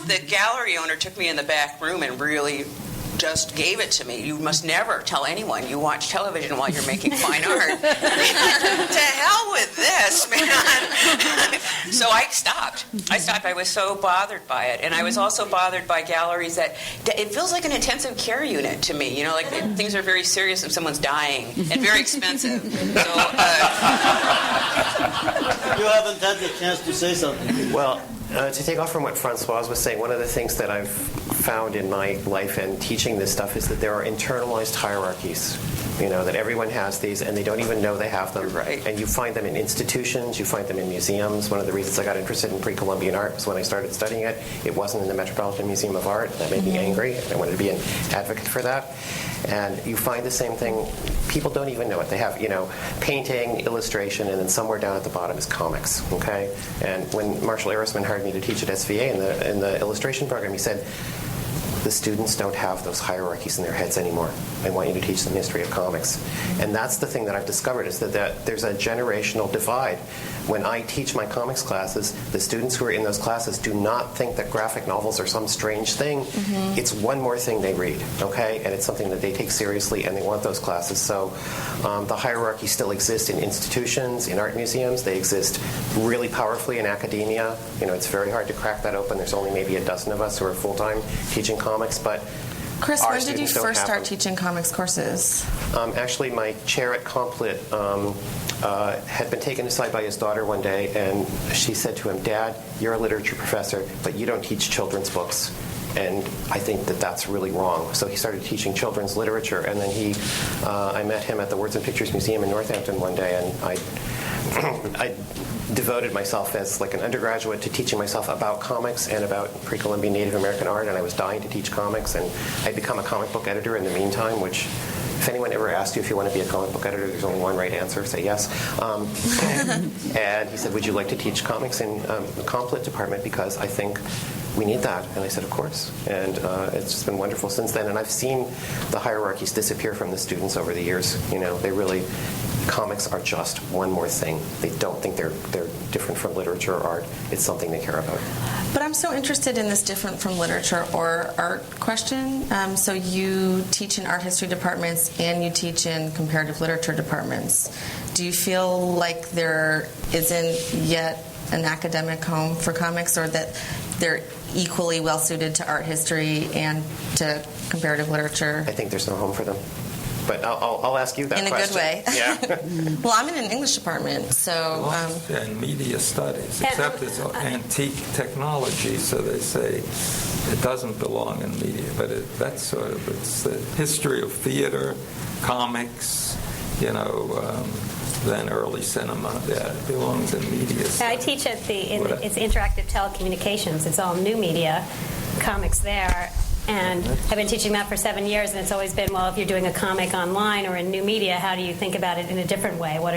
Speaker 4: the gallery owner took me in the back room and really just gave it to me. You must never tell anyone you watch television while you're making fine art. To hell with this, man. So I stopped. I was so bothered by it. And I was also bothered by galleries that it feels like an intensive care unit to me. You know, like things are very serious if someone's dying and very expensive. So,
Speaker 2: You haven't had the chance to say something.
Speaker 8: Well, to take off from what Françoise was saying, one of the things that I've found in my life and teaching this stuff is that there are internalized hierarchies. You know, that everyone has these, and they don't even know they have them.
Speaker 4: Right.
Speaker 8: And you find them in institutions, you find them in museums. One of the reasons I got interested in pre-Columbian art was when I started studying it, it wasn't in the Metropolitan Museum of Art. That made me angry. I wanted to be an advocate for that. And you find the same thing. People don't even know it. They have, you know, painting, illustration, and then somewhere down at the bottom is comics. Okay. And when Marshall Arisman hired me to teach at SVA in the illustration program, he said, the students don't have those hierarchies in their heads anymore. I want you to teach them history of comics. And that's the thing that I've discovered, is that there's a generational divide. When I teach my comics classes, the students who are in those classes do not think that graphic novels are some strange thing. Mm-hmm. It's one more thing they read, okay? And it's something that they take seriously, and they want those classes. So the hierarchy still exists in institutions, in art museums. They exist really powerfully in academia. You know, it's very hard to crack that open. There's only maybe a dozen of us who are full-time teaching comics, but
Speaker 3: Chris,
Speaker 8: our
Speaker 3: when did you
Speaker 8: students don't
Speaker 3: first
Speaker 8: have
Speaker 3: start
Speaker 8: them.
Speaker 3: teaching comics courses?
Speaker 8: Actually, my chair at Complit had been taken aside by his daughter one day, and she said to him, "Dad, you're a literature professor, but you don't teach children's books." And I think that that's really wrong. So he started teaching children's literature, and then I met him at the Words and Pictures Museum in Northampton one day, and I devoted myself as like an undergraduate to teaching myself about comics and about pre-Columbian Native American art, and I was dying to teach comics, and I'd become a comic book editor in the meantime, which, if anyone ever asked you if you want to be a comic book editor, there's only one right answer, say yes. And he said, would you like to teach comics in the Complit department, because I think we need that. And I said, of course. And it's just been wonderful since then. And I've seen the hierarchies disappear from the students over the years. You know, they really, comics are just one more thing. They don't think they're different from literature or art. It's something they care about.
Speaker 3: But I'm so interested in this different from literature or art question. So you teach in art history departments and you teach in comparative literature departments. Do you feel like there isn't yet an academic home for comics, or that they're equally well suited to art history and to comparative literature?
Speaker 8: I think there's no home for them. But I'll ask you that
Speaker 3: in a
Speaker 8: question.
Speaker 3: good way.
Speaker 8: Yeah.
Speaker 3: Well, I'm in an English department, so.
Speaker 7: And media studies, except it's antique technology, so they say it doesn't belong in media. But that's sort of, it's the history of theater, comics, you know, then early cinema. Yeah, it belongs in media. So.
Speaker 6: I teach at it's interactive telecommunications. It's all new media, comics there. And I've been teaching that for 7 years, and it's always been, well, if you're doing a comic online or in new media, how do you think about it in a different way? What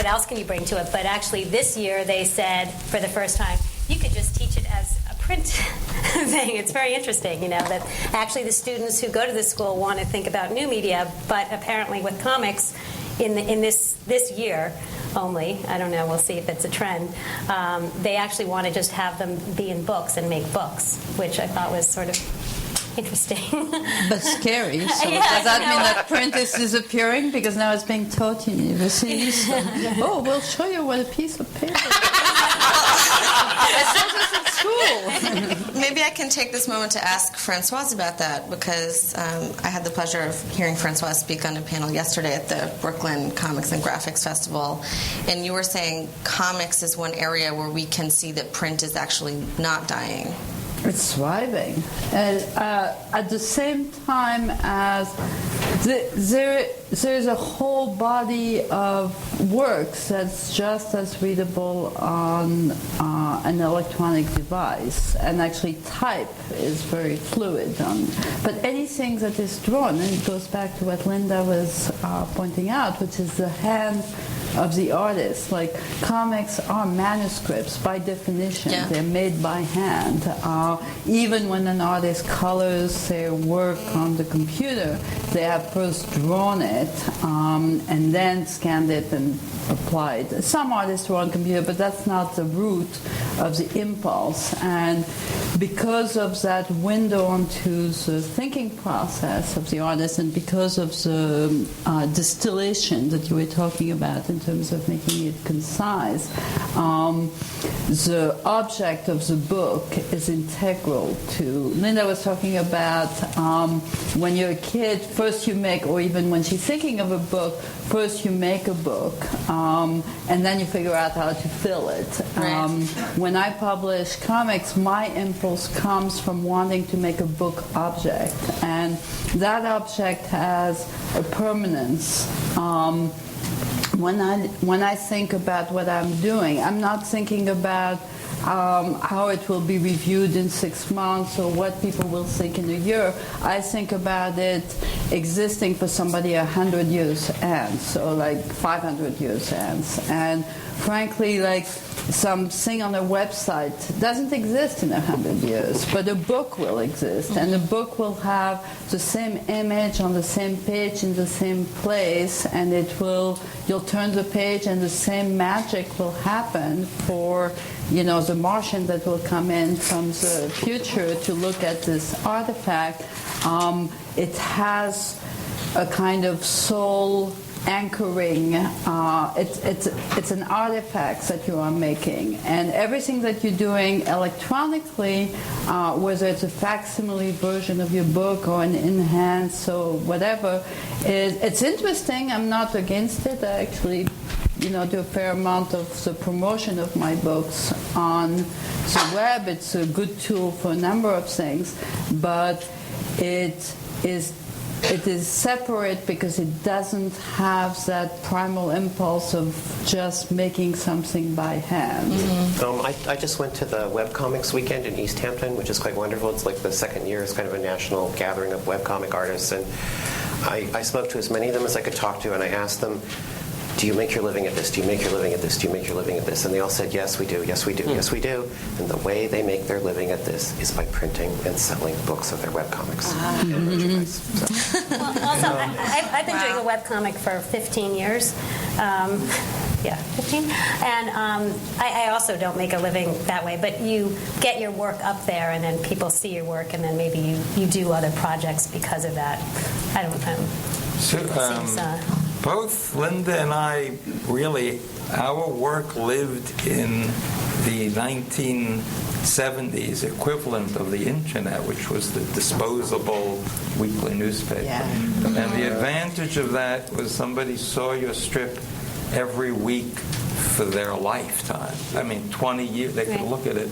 Speaker 6: else can you bring to it? But actually this year they said, for the first time, you could just teach it as a print thing. It's very interesting, you know, that actually the students who go to this school want to think about new media, but apparently with comics in this year only, I don't know, we'll see if it's a trend, they actually want to just have them be in books and make books, which I thought was sort of interesting.
Speaker 5: But scary. So
Speaker 6: Yeah,
Speaker 5: does that
Speaker 6: I
Speaker 5: mean
Speaker 6: know.
Speaker 5: that print is disappearing because now it's being taught in universities? Oh, we'll show you what a piece of paper. It's not just in school.
Speaker 3: Maybe I can take this moment to ask Françoise about that, because I had the pleasure of hearing Françoise speak on a panel yesterday at the Brooklyn Comics and Graphics Festival, and you were saying comics is one area where we can see that print is actually not dying.
Speaker 5: It's thriving. And at the same time as there's a whole body of works that's just as readable on an electronic device. And actually type is very fluid. But anything that is drawn, and it goes back to what Lynda was pointing out, which is the hand of the artist. Like, comics are manuscripts by definition.
Speaker 3: Yeah.
Speaker 5: They're made by hand. Even when an artist colors their work on the computer, they have first drawn it and then scanned it and applied. Some artists draw on computer, but that's not the root of the impulse. And because of that window onto the thinking process of the artist, and because of the distillation that you were talking about in terms of making it concise, the object of the book is integral to. Lynda was talking about when you're a kid, first you make, or even when she's thinking of a book, first you make a book, and then you figure out how to fill it.
Speaker 3: Right.
Speaker 5: When I publish comics, my impulse comes from wanting to make a book object, and that object has a permanence. When I think about what I'm doing, I'm not thinking about how it will be reviewed in 6 months or what people will think in a year. I think about it existing for somebody 100 years hence, or like 500 years hence. And frankly, like, something on a website doesn't exist in 100 years, but a book will exist, and the book will have the same image on the same page in the same place, and you'll turn the page and the same magic will happen for, the Martian that will come in from the future to look at this artifact. It has a kind of soul anchoring. It's an artifact that you are making, and everything that you're doing electronically, whether it's a facsimile version of your book or an enhanced or whatever, it's interesting. I'm not against it. I actually do a fair amount of the promotion of my books on the web. It's a good tool for a number of things, but it is separate because it doesn't have that primal impulse of just making something by hand.
Speaker 8: Mm-hmm. I just went to the webcomics weekend in East Hampton, which is quite wonderful. It's like the second year. It's kind of a national gathering of webcomic artists. And I spoke to as many of them as I could talk to, and I asked them, do you make your living at this? Do you make your living at this? Do you make your living at this? And they all said, yes, we do, yes, we do, yes, we do. And the way they make their living at this is by printing and selling books of their webcomics.
Speaker 6: Well, also, I've been doing a webcomic for 15 years. 15. And I also don't make a living that way, but you get your work up there, and then people see your work, and then maybe you do other projects because of that. I don't know.
Speaker 7: Both Lynda and I, really, our work lived in the 1970s equivalent of the internet, which was the disposable weekly newspaper.
Speaker 9: Yeah.
Speaker 7: And the advantage of that was somebody saw your strip every week for their lifetime. I mean, 20 years, they could look at it,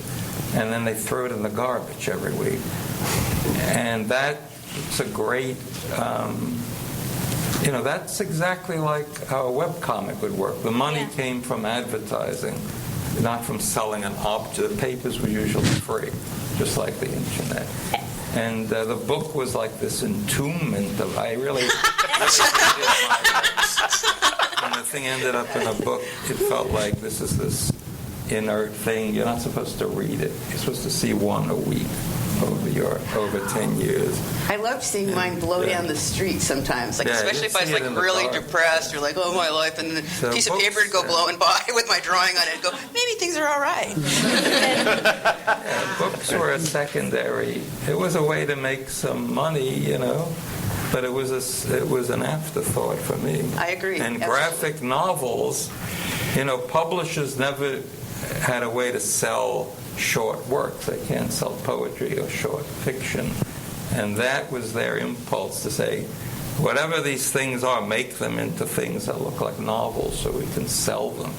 Speaker 7: and then they throw it in the garbage every week. And that's a great... that's exactly like how a webcomic would work. The money came from advertising, not from selling an object. The papers were usually free, just like the internet. And the book was like this entombment of, I really when the thing ended up in a book, it felt like this is this inert thing. You're not supposed to read it. You're supposed to see one a week over 10 years.
Speaker 9: I loved seeing mine blow down the street sometimes, especially if I was really depressed or oh my life, and a piece of paper would go blowing by with my drawing on it and go, maybe things are all right.
Speaker 7: Books were a secondary. It was a way to make some money, but it was an afterthought for me.
Speaker 9: I agree.
Speaker 7: And
Speaker 9: absolutely.
Speaker 7: graphic novels, publishers never had a way to sell short work. They can't sell poetry or short fiction. And that was their impulse to say, whatever these things are, make them into things that look like novels so we can sell them.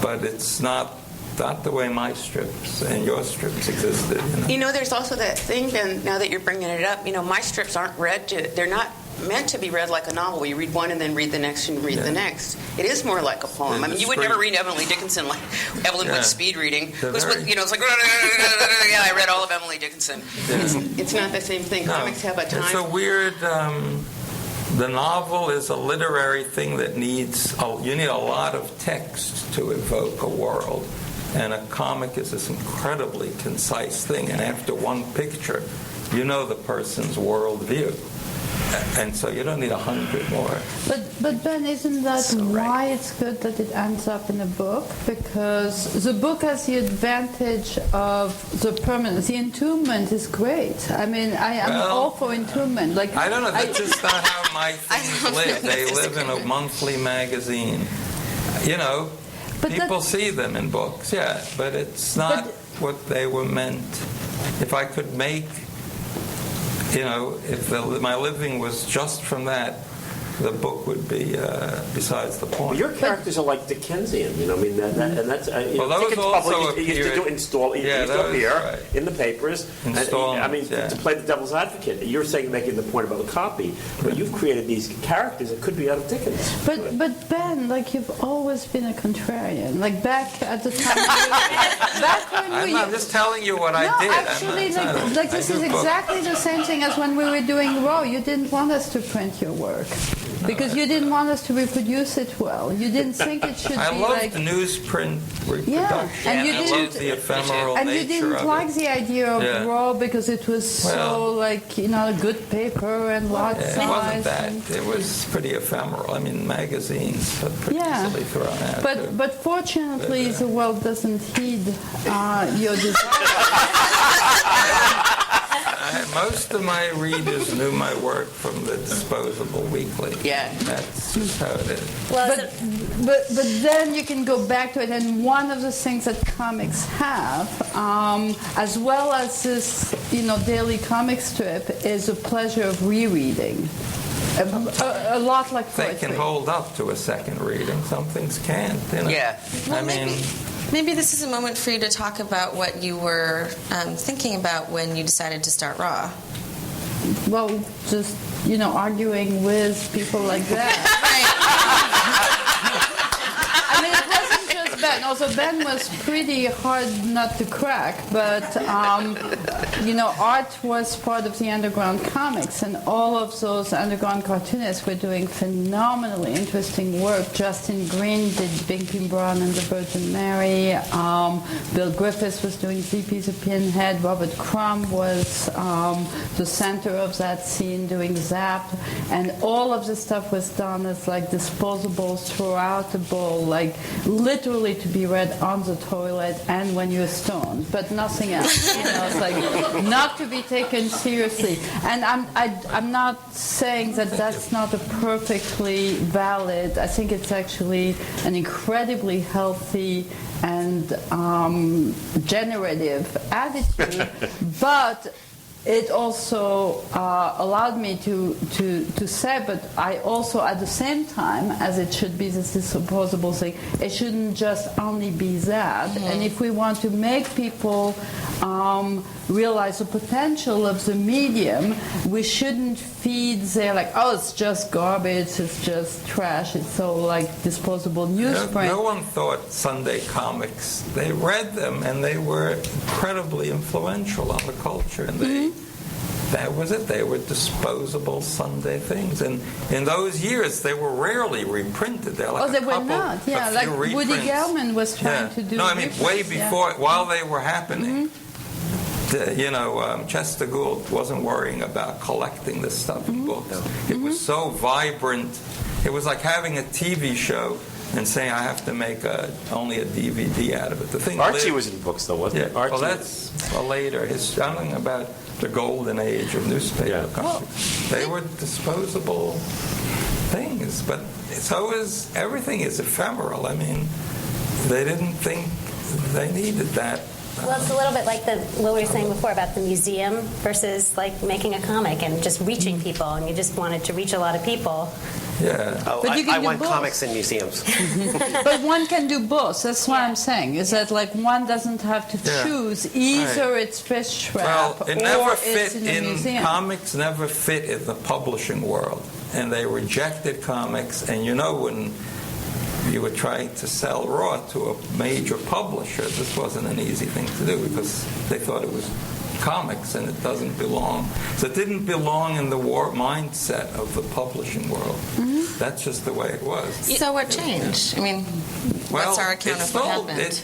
Speaker 7: But it's not not the way my strips and your strips existed.
Speaker 4: There's also that thing, Ben, now that you're bringing it up, my strips aren't they're not meant to be read like a novel where you read one and then read the next and read the next. It is more like a poem. You would never read Emily Dickinson like Evelyn Wood's speed reading. It's like, yeah, I read all of Emily Dickinson. It's not the same thing. Comics have a time.
Speaker 7: It's a weird... the novel is a literary thing that you need a lot of text to evoke a world. And a comic is this incredibly concise thing. And after one picture, you know the person's worldview. And so you don't need 100 more.
Speaker 5: But Ben, isn't that why it's good that it ends up in a book? Because the book has the advantage of the permanence. The entombment is great. I'm all for entombment.
Speaker 7: I don't know. That's just not how my things live. They live in a monthly magazine. People see them in books, but it's not what they were meant. If I could make... if my living was just from that, the book would be besides the point.
Speaker 1: Well, your characters are like Dickensian, and that's
Speaker 7: those also
Speaker 1: appeared. You used to install here in the papers. To play the devil's advocate, you're making the point about a copy, but you've created these characters that could be out of Dickens.
Speaker 5: But Ben, you've always been a contrarian. Back at the time,
Speaker 7: I'm just telling you what I did.
Speaker 5: Actually, this is exactly the same thing as when we were doing Raw. You didn't want us to print your work. Because you didn't want us to reproduce it well. You didn't think it should be
Speaker 7: I loved the newsprint reproduction.
Speaker 5: And you
Speaker 7: I loved the ephemeral
Speaker 5: and
Speaker 7: nature
Speaker 5: you didn't like the idea of Raw because it was so good paper and lot size.
Speaker 7: It wasn't that. It was pretty ephemeral. Magazines are pretty easily thrown out.
Speaker 5: But fortunately, the world doesn't heed your desire. Most
Speaker 7: of my readers knew my work from the disposable weekly.
Speaker 4: Yeah.
Speaker 7: That's just how it is.
Speaker 5: But then you can go back to it, and one of the things that comics have, as well as this, daily comic strip, is a pleasure of rereading. A lot like poetry.
Speaker 7: They can hold up to a second reading. Some things can't.
Speaker 4: Yeah.
Speaker 3: Maybe this is a moment for you to talk about what you were thinking about when you decided to start Raw.
Speaker 5: Well, just, arguing with people like that. It wasn't just Ben. Also, Ben was pretty hard not to crack, but, art was part of the underground comics, and all of those underground cartoonists were doing phenomenally interesting work. Justin Green did Binky Brown and the Virgin Mary. Bill Griffiths was doing ZP's A Pinhead. Robert Crumb was the center of that scene doing Zap. And all of this stuff was done as disposables throughout the bowl, literally to be read on the toilet and when you're stoned, but nothing else. It's not to be taken seriously. And I'm not saying that that's not a perfectly valid. I think it's actually an incredibly healthy and generative attitude, but it also allowed me to say, but I also, at the same time, as it should be this disposable thing, it shouldn't just only be that. Mm-hmm. And if we want to make people realize the potential of the medium, we shouldn't feed it's just garbage, it's just trash, it's so disposable newsprint.
Speaker 7: No one thought Sunday comics. They read them and they were incredibly influential on the culture. And that was it. They were disposable Sunday things. And in those years, they were rarely reprinted. They
Speaker 5: were not. Yeah, Woody Gelman was trying to do.
Speaker 7: No, way before, while they were happening. Chester Gould wasn't worrying about collecting this stuff in books. It was so vibrant. It was like having a TV show and saying, I have to make only a DVD out of it. The thing
Speaker 1: Archie was in books, though, wasn't it? Archie.
Speaker 7: Well, that's later. He's talking about the golden age of newspaper companies. They were disposable things, but everything is ephemeral. They didn't think they needed that
Speaker 6: Well, it's a little bit like what we were saying before about the museum versus like making a comic and just reaching people, and you just wanted to reach a lot of people.
Speaker 7: Yeah.
Speaker 8: Oh,
Speaker 5: But you can
Speaker 8: I
Speaker 5: do
Speaker 8: want
Speaker 5: both.
Speaker 8: comics in museums.
Speaker 5: But one can do both. That's what I'm saying. Is that like one doesn't have to
Speaker 7: Yeah.
Speaker 5: choose either
Speaker 7: Right.
Speaker 5: it's fish trap
Speaker 7: Well, it never
Speaker 5: or
Speaker 7: fit
Speaker 5: it's in a museum.
Speaker 7: comics never fit in the publishing world, and they rejected comics. And when you were trying to sell Raw to a major publisher, this wasn't an easy thing to do because they thought it was comics and it doesn't belong. So it didn't belong in the mindset of the publishing world.
Speaker 5: Mm-hmm.
Speaker 7: That's just the way it was.
Speaker 3: So what changed? I mean, what's our account of what happened?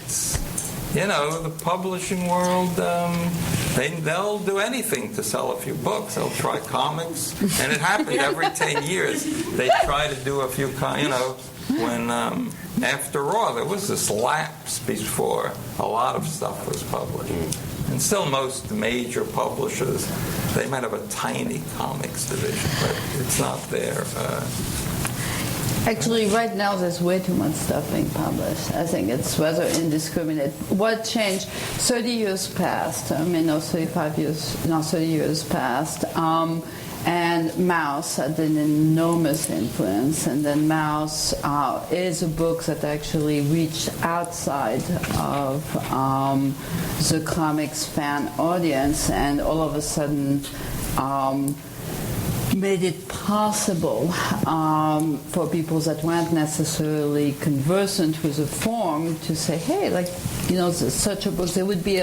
Speaker 7: The publishing world, they'll do anything to sell a few books. They'll try comics, and it happened every 10 years. They try to do a few, when after Raw, there was this lapse before a lot of stuff was published. And still most major publishers, they might have a tiny comics division, but it's not there.
Speaker 5: Actually, right now there's way too much stuff being published. I think it's rather indiscriminate. What changed? 30 years passed. 30 years passed. And Mouse had an enormous influence. And then Mouse is a book that actually reached outside of the comics fan audience, and all of a sudden made it possible for people that weren't necessarily conversant with the form to say, hey, there's such a book. There would be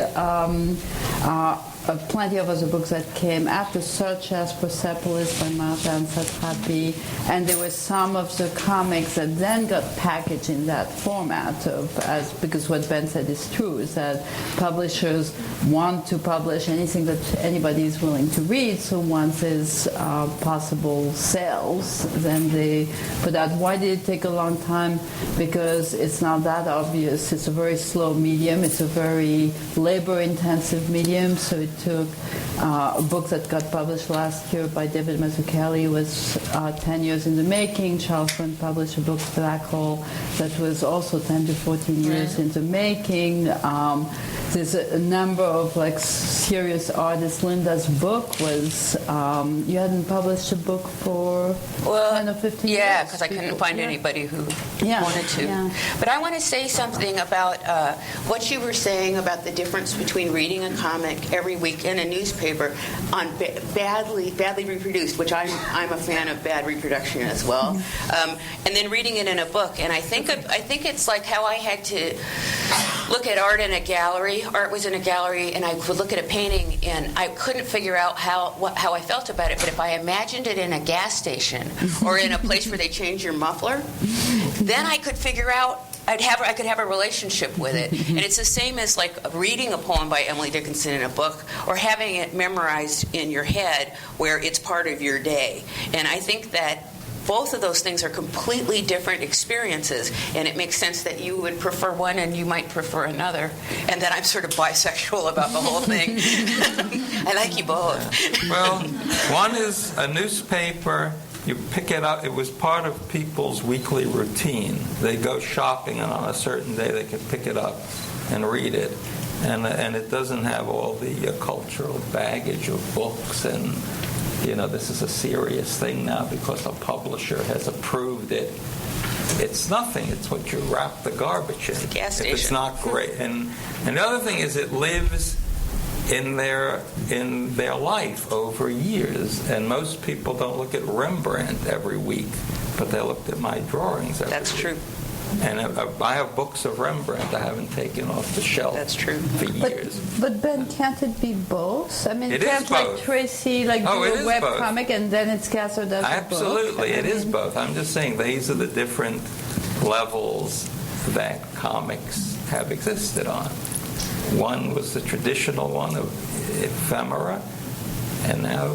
Speaker 5: plenty of other books that came after, such as Persepolis by Martin Satrapi, and there were some of the comics that then got packaged in that format because what Ben said is true, is that publishers want to publish anything that anybody is willing to read, so once there's possible sales, then they put out. Why did it take a long time? Because it's not that obvious. It's a very slow medium. It's a very labor-intensive medium, so it took a book that got published last year by David Mazzucchelli was 10 years in the making. Charles Flint published a book, Black Hole, that was also 10 to 14 years in the making. There's a number of serious artists. Lynda's book was, you hadn't published a book for 10 or 15 years?
Speaker 4: Yeah, because I couldn't find anybody who wanted to.
Speaker 5: Yeah.
Speaker 4: But I want to say something about what you were saying about the difference between reading a comic every week in a newspaper on badly reproduced, which I'm a fan of bad reproduction as well, and then reading it in a book. And I think it's like how I had to look at art in a gallery. Art was in a gallery, and I would look at a painting, and I couldn't figure out how I felt about it. But if I imagined it in a gas station or in a place where they change your muffler, then I could figure out. I could have a relationship with it. And it's the same as reading a poem by Emily Dickinson in a book or having it memorized in your head where it's part of your day. And I think that both of those things are completely different experiences, and it makes sense that you would prefer one and you might prefer another, and that I'm sort of bisexual about the whole thing. I like you both.
Speaker 7: Well, one is a newspaper. You pick it up. It was part of people's weekly routine. They go shopping, and on a certain day they can pick it up and read it. And it doesn't have all the cultural baggage of books. And, this is a serious thing now because a publisher has approved it. It's nothing. It's what you wrap the garbage in.
Speaker 4: It's a gas station.
Speaker 7: If it's not great. And the other thing is it lives in their life over years, and most people don't look at Rembrandt every week, but they looked at my drawings every
Speaker 4: That's
Speaker 7: week.
Speaker 4: true.
Speaker 7: And I have books of Rembrandt I haven't taken off the shelf.
Speaker 4: That's true.
Speaker 7: For years.
Speaker 5: But Ben, can't it be both? I mean,
Speaker 7: It
Speaker 5: can't
Speaker 7: is both.
Speaker 5: Tracy do
Speaker 7: it
Speaker 5: a
Speaker 7: is
Speaker 5: web
Speaker 7: both.
Speaker 5: comic and then it's gathered as a book?
Speaker 7: Absolutely, it is both. I'm just saying these are the different levels that comics have existed on. One was the traditional one of ephemera, and now,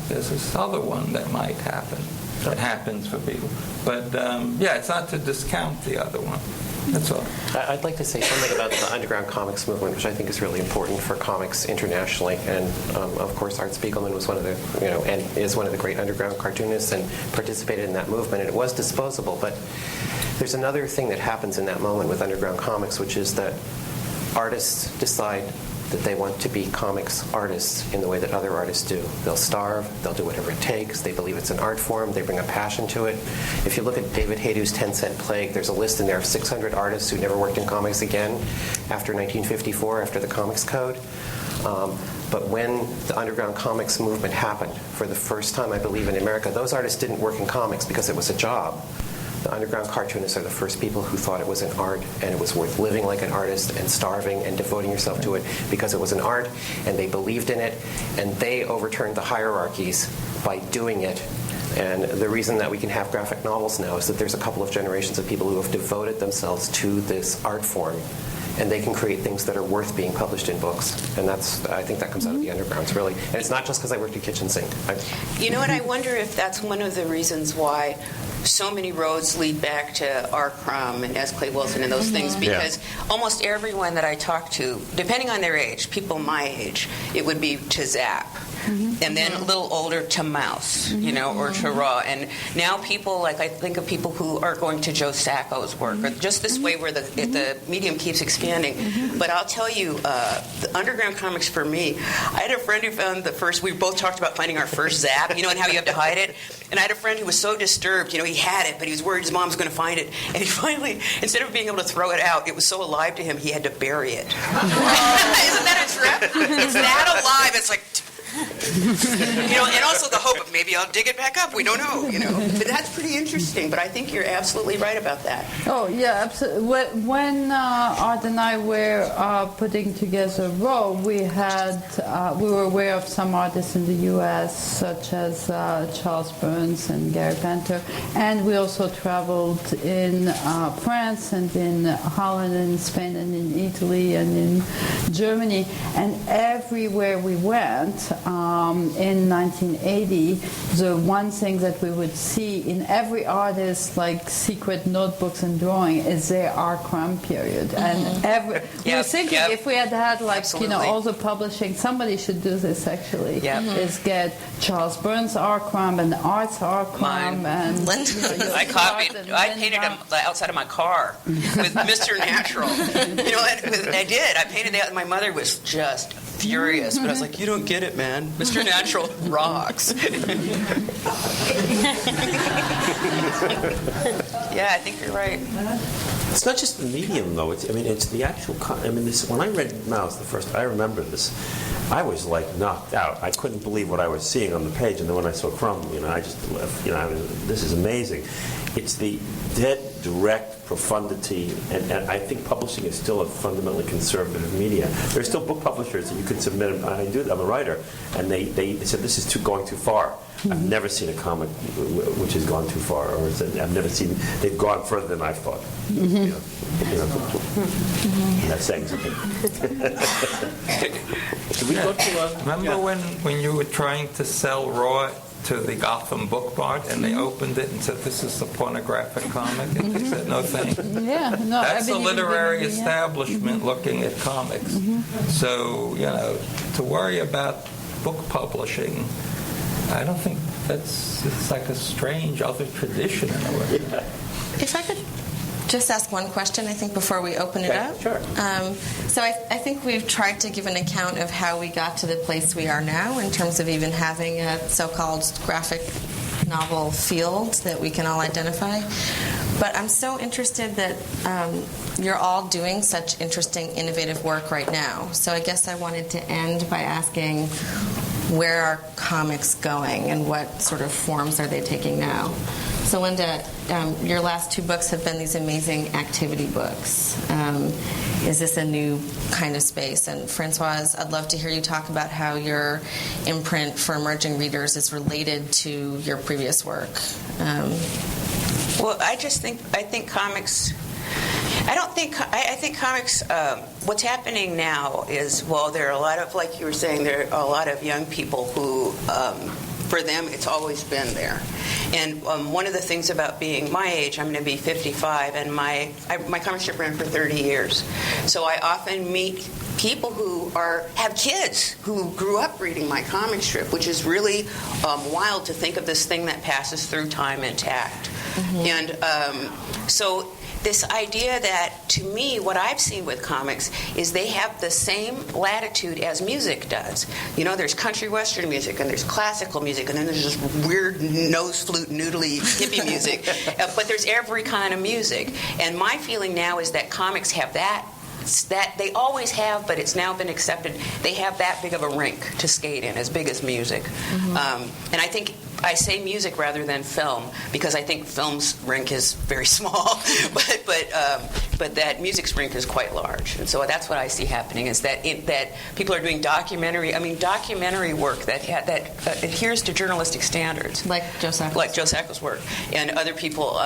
Speaker 7: there's this other one that might happen. It happens for people. But, it's not to discount the other one. That's all.
Speaker 8: I'd like to say something about the underground comics movement, which I think is really important for comics internationally. And, of course, Art Spiegelman was one of the, and is one of the great underground cartoonists and participated in that movement. And it was disposable. But there's another thing that happens in that moment with underground comics, which is that artists decide that they want to be comics artists in the way that other artists do. They'll starve, they'll do whatever it takes, they believe it's an art form, they bring a passion to it. If you look at David Haydew's 10-Cent Plague, there's a list in there of 600 artists who never worked in comics again after 1954, after the Comics Code. But when the underground comics movement happened, for the first time, I believe, in America, those artists didn't work in comics because it was a job. The underground cartoonists are the first people who thought it was an art and it was worth living like an artist and starving and devoting yourself to it because it was an art, and they believed in it, and they overturned the hierarchies by doing it. And the reason that we can have graphic novels now is that there's a couple of generations of people who have devoted themselves to this art form, and they can create things that are worth being published in books. And I think that comes out of the undergrounds, really. And it's not just because I worked at Kitchen Sink.
Speaker 4: You know what, I wonder if that's one of the reasons why so many roads lead back to R. Crumb and S. Clay Wilson and those things, because almost everyone that I talk to, depending on their age, people my age, it would be to Zap. And then a little older to Mouse, or to Raw. And now people, like I think of people who are going to Joe Sacco's work, or just this way where the medium keeps expanding. But I'll tell you, the underground comics for me, I had a friend who found we both talked about finding our first Zap, and how you have to hide it. And I had a friend who was so disturbed, he had it, but he was worried his mom was going to find it. And he finally, instead of being able to throw it out, it was so alive to him, he had to bury it. Isn't that a trip? It's that alive. It's like... and also the hope of maybe I'll dig it back up. We don't know, But that's pretty interesting. But I think you're absolutely right about that.
Speaker 5: Oh, yeah, absolutely. When Art and I were putting together Raw, we were aware of some artists in the U.S., such as Charles Burns and Gary Panter. And we also traveled in France and in Holland and Spain and in Italy and in Germany. And everywhere we went, in 1980, the one thing that we would see in every artist's secret notebooks and drawing is their R. Crumb period. And we were thinking if we had all the publishing, somebody should do this actually. Is get Charles Burns' R. Crumb and Art's R. Crumb and
Speaker 3: Lynda.
Speaker 4: I painted him outside of my car with Mr. Natural. I did. I painted that, and my mother was just furious, but I was like, you don't get it, man. Mr. Natural rocks. Yeah, I think you're right.
Speaker 1: It's not just the medium, though. It's the actual. When I read Mouse I remember this. I was knocked out. I couldn't believe what I was seeing on the page, and then when I saw Crumb, I just left. This is amazing. It's the dead, direct profundity, and I think publishing is still a fundamentally conservative media. There are still book publishers that you can submit, and I do. I'm a writer, and they said this is going too far. I've never seen a comic which has gone too far, or I've never seen they've gone further than I thought. That's saying something.
Speaker 7: Did we go to remember when you were trying to sell Raw to the Gotham Book Mart, and they opened it and said, "This is the pornographic comic," and they said, "No, thank you." That's a literary establishment looking at comics. So to worry about book publishing, I don't think it's like a strange other tradition in a way.
Speaker 3: If I could just ask one question, I think, before we open it up.
Speaker 1: Sure.
Speaker 3: So I think we've tried to give an account of how we got to the place we are now in terms of even having a so-called graphic novel field that we can all identify. But I'm so interested that you're all doing such interesting, innovative work right now. So I guess I wanted to end by asking, where are comics going and what sort of forms are they taking now? So Lynda, your last two books have been these amazing activity books. Is this a new kind of space? And Françoise, I'd love to hear you talk about how your imprint for emerging readers is related to your previous work.
Speaker 4: Well, I think comics. I think comics. What's happening now is, there are a lot of, like you were saying, there are a lot of young people who, for them, it's always been there. And one of the things about being my age, I'm going to be 55, and my comic strip ran for 30 years. So I often meet people who have kids who grew up reading my comic strip, which is really wild to think of this thing that passes through time intact. And so this idea that, to me, what I've seen with comics is they have the same latitude as music does. You know, there's country western music, and there's classical music, and then there's just weird nose flute, noodly hippie music. But there's every kind of music. And my feeling now is that comics have that they always have, but it's now been accepted. They have that big of a rink to skate in, as big as music. And I think I say music rather than film because I think film's rink is very small, but that music's rink is quite large. And so that's what I see happening is that that people are doing documentary work that adheres to journalistic standards,
Speaker 3: like Joe Sacco's
Speaker 4: work, and other people.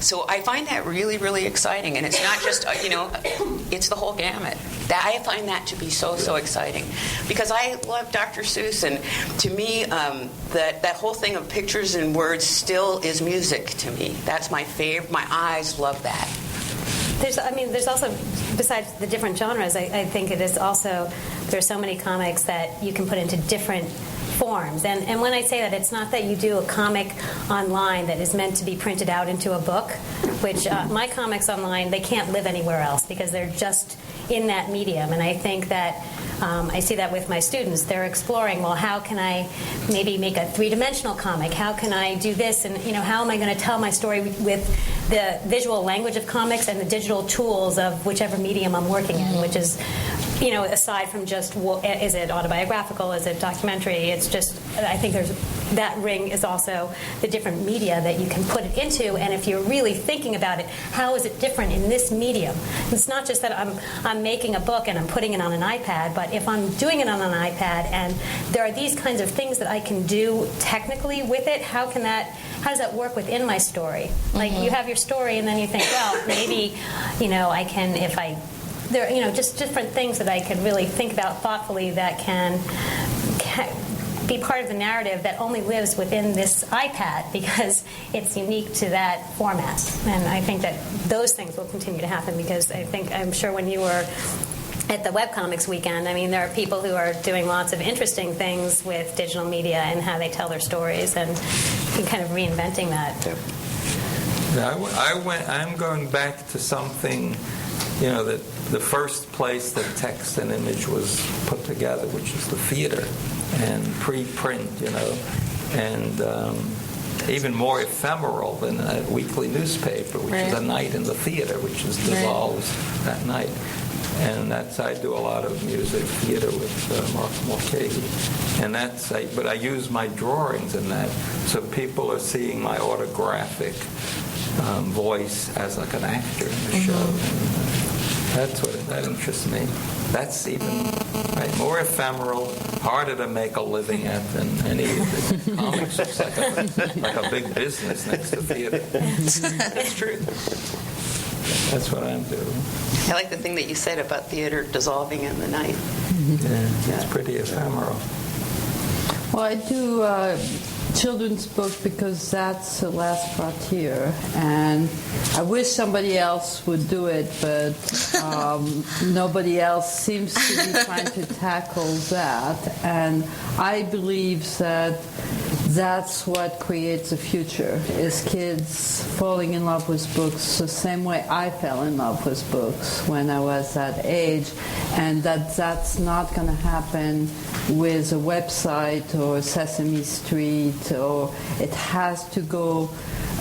Speaker 4: So I find that really, really exciting, and it's not just it's the whole gamut. I find that to be so exciting because I love Dr. Seuss, and to me that whole thing of pictures and words still is music to me. That's my favorite. My eyes love that.
Speaker 6: There's also, besides the different genres, I think it is also, there's so many comics that you can put into different forms. And when I say that, it's not that you do a comic online that is meant to be printed out into a book, which my comics online, they can't live anywhere else because they're just in that medium. And I think that I see that with my students. They're exploring, well, how can I maybe make a three-dimensional comic? How can I do this? And, how am I going to tell my story with the visual language of comics and the digital tools of whichever medium I'm working in, which is, aside from just, is it autobiographical? Is it documentary? It's just, I think that ring is also the different media that you can put it into. And if you're really thinking about it, how is it different in this medium? It's not just that I'm making a book and I'm putting it on an iPad, but if I'm doing it on an iPad and there are these kinds of things that I can do technically with it, how does that work within my story? Like you have your story and then you think, well, maybe, I can, there are, just different things that I can really think about thoughtfully that can be part of the narrative that only lives within this iPad because it's unique to that format. And I think that those things will continue to happen because I'm sure when you were at the webcomics weekend, there are people who are doing lots of interesting things with digital media and how they tell their stories and kind of reinventing that.
Speaker 7: I'm going back to something, that the first place that text and image was put together, which is the theater, and pre-print, and even more ephemeral than a weekly newspaper, which is a night in the theater, which is dissolves that night. And I do a lot of music theater with Mark Mulcahy, and but I use my drawings in that, so people are seeing my autographic voice as like an actor in the show. That interests me. That's even more ephemeral, harder to make a living at than any of the comics. It's like a big business next to theater.
Speaker 4: That's true.
Speaker 7: That's what I'm doing.
Speaker 4: I like the thing that you said about theater dissolving in the night.
Speaker 7: It's pretty ephemeral.
Speaker 5: Well, I do children's book because that's the last frontier, and I wish somebody else would do it, but nobody else seems to be trying to tackle that. And I believe that that's what creates a future, is kids falling in love with books the same way I fell in love with books when I was that age, and that's not going to happen with a website or Sesame Street, or it has to go.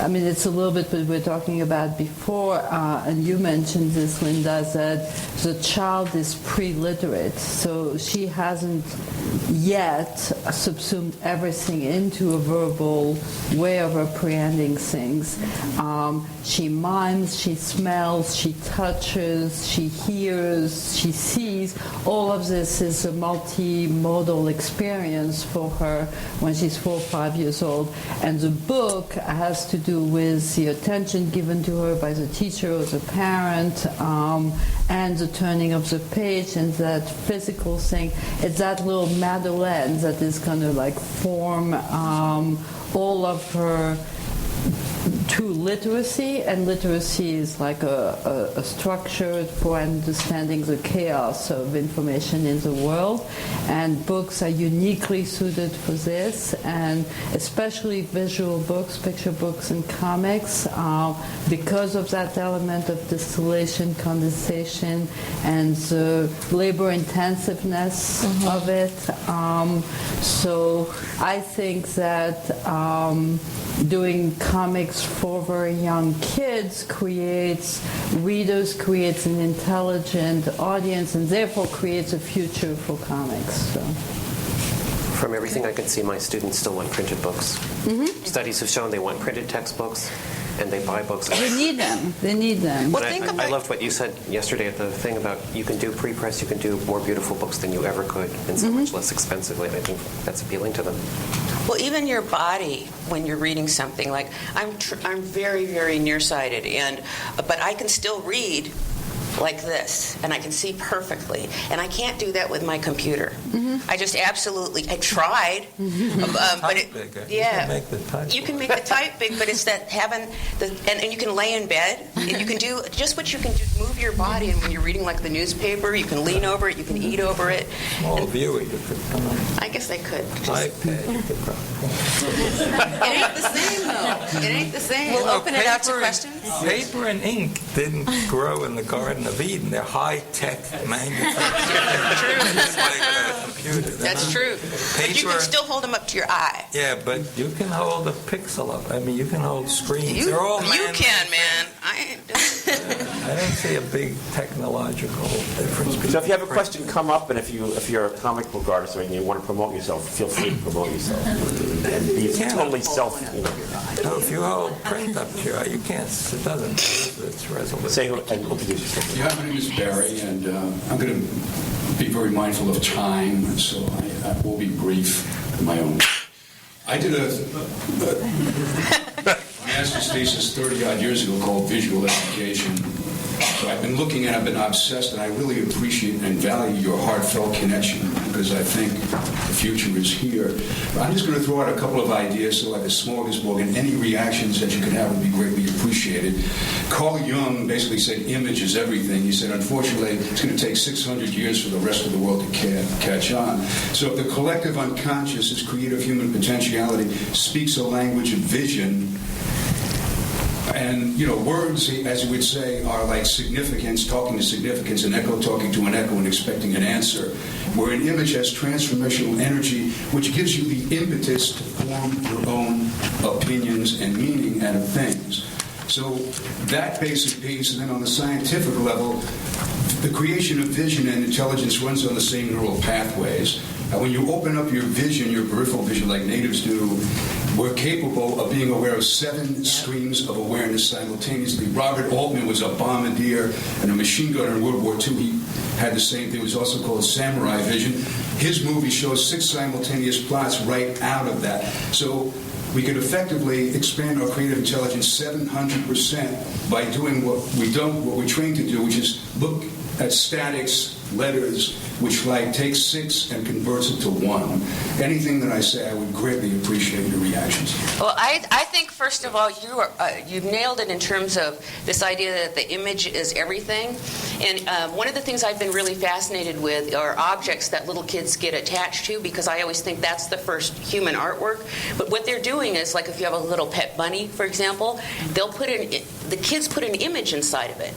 Speaker 5: It's a little bit what we were talking about before, and you mentioned this, Lynda, that the child is pre-literate, so she hasn't yet subsumed everything into a verbal way of apprehending things. She mimes, she smells, she touches, she hears, she sees. All of this is a multimodal experience for her when she's 4 or 5 years old, and the book has to do with the attention given to her by the teacher or the parent, and the turning of the page and that physical thing. It's that little Madeleine that is going to form all of her to literacy, and literacy is like a structure for understanding the chaos of information in the world, and books are uniquely suited for this, and especially visual books, picture books and comics, because of that element of distillation, condensation, and the labor intensiveness of it. So I think that doing comics for very young kids creates an intelligent audience, and therefore creates a future for comics. So.
Speaker 8: From everything I can see, my students still want printed books. Mm-hmm. Studies have shown they want printed textbooks, and they buy books.
Speaker 5: They need them. They need them.
Speaker 8: Well, I loved what you said yesterday at the thing about you can do pre-press, you can do more beautiful books than you ever could, and so much less expensively, and I think that's appealing to them.
Speaker 4: Well, even your body, when you're reading something, like I'm very, very nearsighted, but I can still read like this, and I can see perfectly, and I can't do that with my computer. I just absolutely, I tried, but it, yeah, you can make the type big, but it's that having and you can lay in bed, and you can do just what you can do, move your body, and when you're reading like the newspaper, you can lean over it, you can eat over it.
Speaker 7: Small viewer, you could come on.
Speaker 4: I guess I could.
Speaker 7: iPad, you could probably.
Speaker 4: It ain't the same, though. It ain't the same.
Speaker 3: We'll open it up to questions.
Speaker 7: Paper and ink didn't grow in the Garden of Eden. They're high-tech manufacturing. It's like a computer.
Speaker 4: That's true. But you can still hold them up to your eye.
Speaker 7: Yeah, but you can hold a pixel up. I mean, you can hold screens. They're all
Speaker 4: you can, man. I
Speaker 7: don't see a big technological difference.
Speaker 1: So if you have a question, come up, and if you're a comic book artist or you want to promote yourself, feel free to promote yourself. And be totally self.
Speaker 7: No, if you hold print up to your eye, you can't. It doesn't. It's resolution.
Speaker 1: Say who and introduce yourself.
Speaker 10: Yeah, my name is Barry, and I'm going to be very mindful of time, so I will be brief in my own. I did a master's thesis 30-odd years ago called Visual Education. So I've been obsessed, and I really appreciate and value your heartfelt connection, because I think the future is here. But I'm just going to throw out a couple of ideas, so like a smorgasbord, and any reactions that you could have would be greatly appreciated. Carl Jung basically said image is everything. He said, unfortunately, it's going to take 600 years for the rest of the world to catch on. So if the collective unconscious, its creative human potentiality, speaks a language of vision, and, words, as you would say, are like significance, talking to significance, and echo talking to an echo and expecting an answer, where an image has transformational energy, which gives you the impetus to form your own opinions and meaning out of things. So that basic piece, and then on the scientific level, the creation of vision and intelligence runs on the same neural pathways. When you open up your vision, your peripheral vision, like natives do, we're capable of being aware of 7 streams of awareness simultaneously. Robert Altman was a bombardier and a machine gunner in World War II. He had the same thing. It was also called samurai vision. His movie shows 6 simultaneous plots right out of that. So we could effectively expand our creative intelligence 700% by doing what we're trained to do, which is look at statics, letters, which takes 6 and converts it to 1. Anything that I say, I would greatly appreciate your reactions.
Speaker 4: Well, I think, first of all, you've nailed it in terms of this idea that the image is everything. And one of the things I've been really fascinated with are objects that little kids get attached to, because I always think that's the first human artwork. But what they're doing is, like if you have a little pet bunny, for example, the kids put an image inside of it.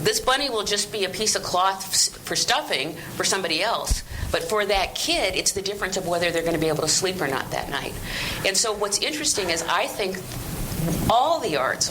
Speaker 4: This bunny will just be a piece of cloth for stuffing for somebody else. But for that kid, it's the difference of whether they're going to be able to sleep or not that night. And so what's interesting is I think all the arts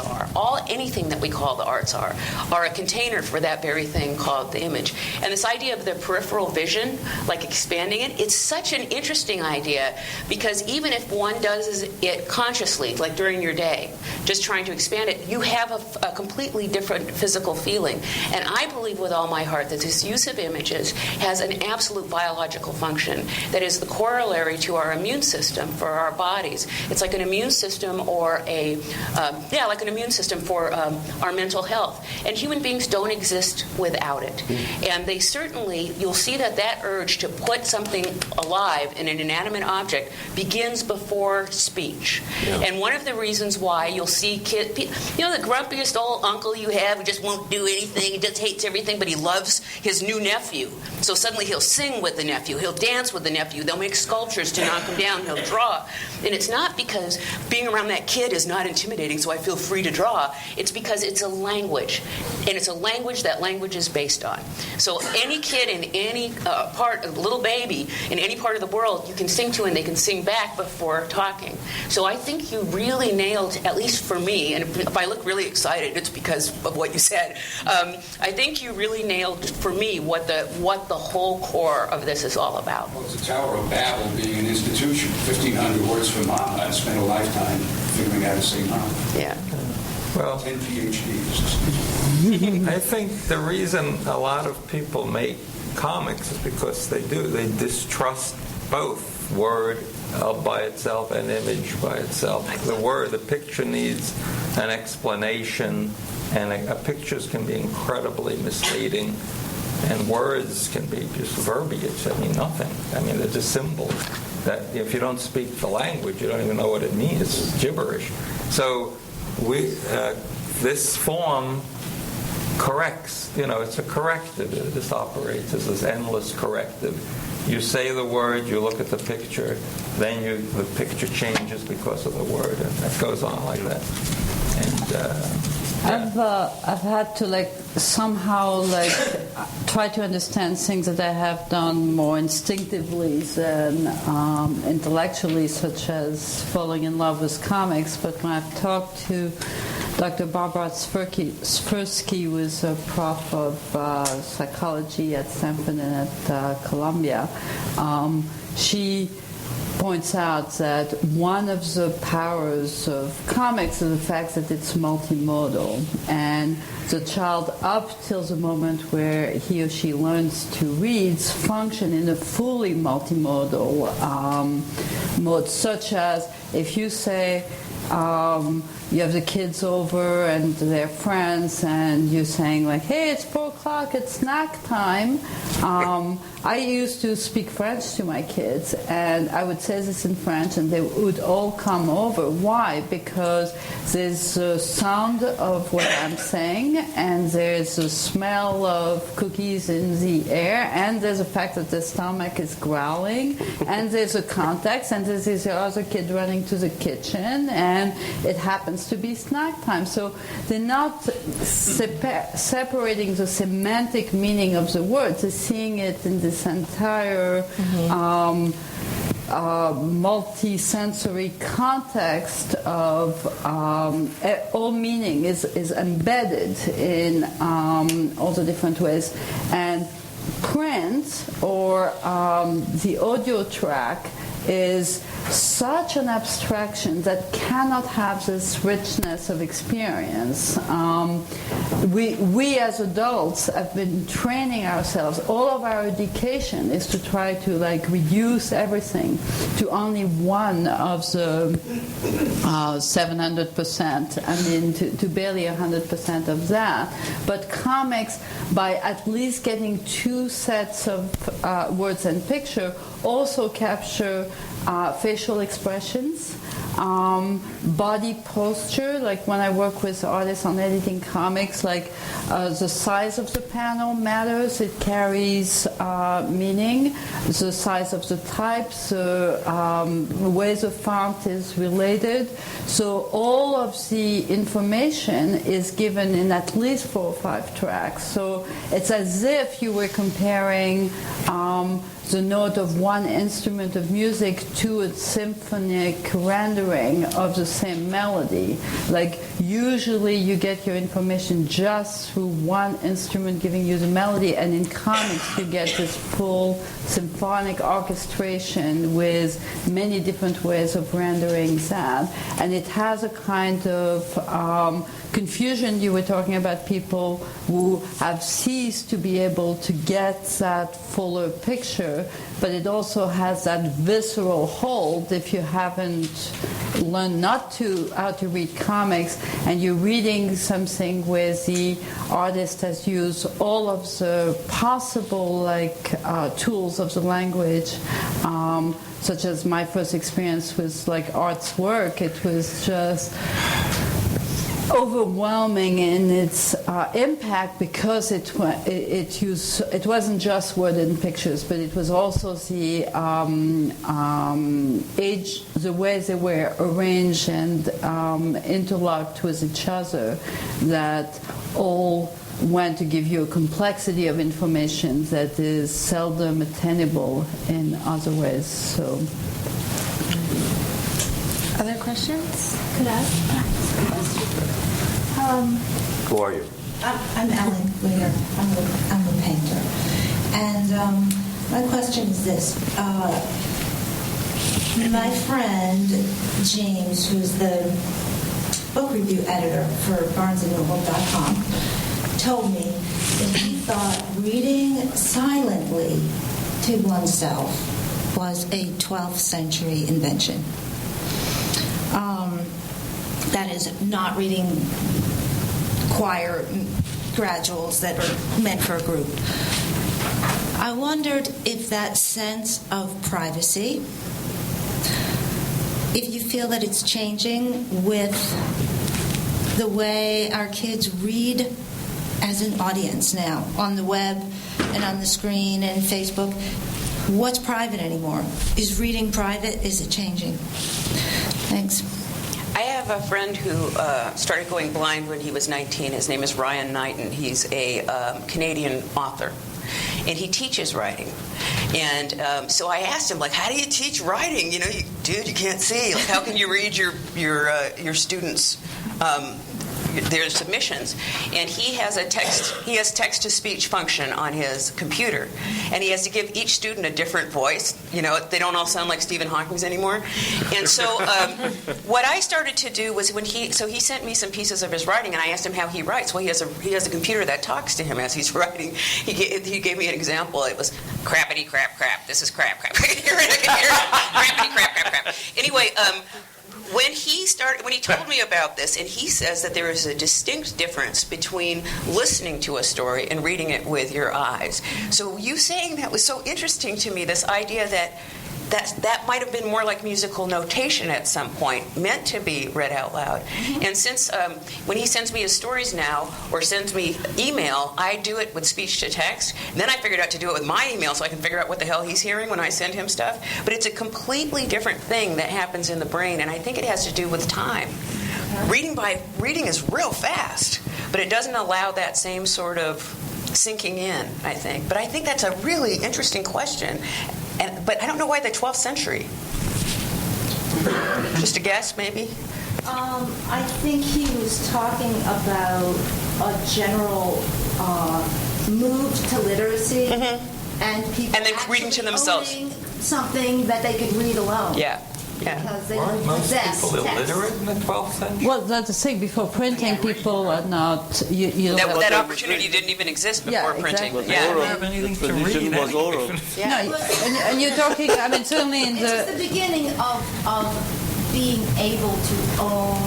Speaker 4: anything that we call the arts are a container for that very thing called the image. And this idea of the peripheral vision, like expanding it, it's such an interesting idea, because even if one does it consciously, like during your day, just trying to expand it, you have a completely different physical feeling. And I believe with all my heart that this use of images has an absolute biological function that is the corollary to our immune system for our bodies. It's like an immune system or a like an immune system for our mental health. And human beings don't exist without it. And they certainly, you'll see that urge to put something alive in an inanimate object begins before speech. Yeah. And one of the reasons why you'll see kids, the grumpiest old uncle you have who just won't do anything, he just hates everything, but he loves his new nephew. So suddenly he'll sing with the nephew, he'll dance with the nephew, they'll make sculptures to knock him down, he'll draw. And it's not because being around that kid is not intimidating, so I feel free to draw. It's because it's a language. And it's a language that language is based on. So any kid in any part, a little baby in any part of the world, you can sing to and they can sing back before talking. So I think you really nailed, at least for me, and if I look really excited, it's because of what you said. I think you really nailed, for me, what the whole core of this is all about.
Speaker 10: Well, it's the Tower of Babel being an institution. 1,500 words for mom. I spent a lifetime figuring out how to say mom.
Speaker 4: Yeah.
Speaker 7: Well,
Speaker 10: 10 PhDs.
Speaker 7: I think the reason a lot of people make comics is because they distrust both word by itself and image by itself. The picture needs an explanation, and pictures can be incredibly misleading, and words can be just verbiage that mean nothing. I mean, they're just symbols that if you don't speak the language, you don't even know what it means. It's gibberish. So this form corrects. It's a corrective. It just operates as this endless corrective. You say the word, you look at the picture, then the picture changes because of the word, and it goes on like that. And
Speaker 5: I've had to somehow try to understand things that I have done more instinctively than intellectually, such as falling in love with comics. But when I've talked to Dr. Barbara Spursky, who is a prof of psychology at Stanford and at Columbia, she points out that one of the powers of comics is the fact that it's multimodal, and the child, up till the moment where he or she learns to read, function in a fully multimodal mode, such as if you say you have the kids over and their friends, and you're saying hey, it's 4 o'clock, it's snack time. I used to speak French to my kids, and I would say this in French, and they would all come over. Why? Because there's the sound of what I'm saying, and there's the smell of cookies in the air, and there's the fact that the stomach is growling, and there's a context, and there's this other kid running to the kitchen, and it happens to be snack time. So they're not separating the semantic meaning of the words. They're seeing it in this entire multi-sensory context of all meaning is embedded in all the different ways. And print, or the audio track, is such an abstraction that cannot have this richness of experience. We as adults have been training ourselves. All of our education is to try to reduce everything to only one of the 700%. I mean, to barely 100% of that. But comics, by at least getting 2 sets of words and picture, also capture facial expressions, body posture. When I work with artists on editing comics, the size of the panel matters. It carries meaning. The size of the types, the ways of font is related. So all of the information is given in at least 4 or 5 tracks. So it's as if you were comparing the note of one instrument of music to a symphonic rendering of the same melody. Usually you get your information just through one instrument giving you the melody, and in comics you get this full symphonic orchestration with many different ways of rendering that. And it has a kind of confusion. You were talking about people who have ceased to be able to get that fuller picture. but it also has that visceral hold if you haven't learned how to read comics, and you're reading something where the artist has used all of the possible tools of the language, such as my first experience with art's work. It was just overwhelming in its impact, because it wasn't just word and pictures, but it was also the way they were arranged and interlocked with each other, that all went to give you a complexity of information that is seldom attainable in other ways. So,
Speaker 3: other questions?
Speaker 11: Could I ask a question?
Speaker 12: Who are you?
Speaker 11: I'm Ellen Weir. I'm a painter. And my question is this. My friend, James, who's the book review editor for BarnesandNoble.com, told me that he thought reading silently to oneself was a 12th century invention. That is, not reading choir graduals that are meant for a group. I wondered if that sense of privacy, if you feel that it's changing with the way our kids read as an audience now, on the web and on the screen and Facebook. What's private anymore? Is reading private? Is it changing? Thanks.
Speaker 4: I have a friend who started going blind when he was 19. His name is Ryan Knighton. He's a Canadian author, and he teaches writing. And so I asked him, how do you teach writing? Dude, you can't see. How can you read your students' their submissions? And he has text to speech function on his computer, and he has to give each student a different voice. They don't all sound like Stephen Hawking anymore. And so what I started to do was he sent me some pieces of his writing, and I asked him how he writes. Well, he has a computer that talks to him as he's writing. He gave me an example. It was crappity crap crap. This is crap crap. I can hear it. Crappity crap crap crap. Anyway. When he told me about this, and he says that there is a distinct difference between listening to a story and reading it with your eyes. So you saying that was so interesting to me, this idea that might have been more like musical notation at some point, meant to be read out loud. And since when he sends me his stories now, or sends me email, I do it with speech to text. And then I figured out to do it with my email so I can figure out what the hell he's hearing when I send him stuff. But it's a completely different thing that happens in the brain, and I think it has to do with time. Reading is real fast, but it doesn't allow that same sort of sinking in, I think. But I think that's a really interesting question. But I don't know why the 12th century. Just a guess, maybe?
Speaker 11: I think he was talking about a general move to literacy, and people
Speaker 4: and then reading to themselves.
Speaker 11: Owning something that they could read alone.
Speaker 4: Yeah.
Speaker 11: Because they
Speaker 7: Weren't most
Speaker 11: possess
Speaker 7: people
Speaker 11: text.
Speaker 7: illiterate in the 12th century?
Speaker 5: Well, that's the thing. Before printing, people are not.
Speaker 4: That opportunity didn't even exist before printing.
Speaker 2: But
Speaker 4: Yeah.
Speaker 2: oral,
Speaker 7: have anything
Speaker 2: the
Speaker 7: to
Speaker 2: tradition
Speaker 7: read
Speaker 2: was oral.
Speaker 5: No, and you're talking. I mean, certainly in
Speaker 11: It was the beginning of being able to own.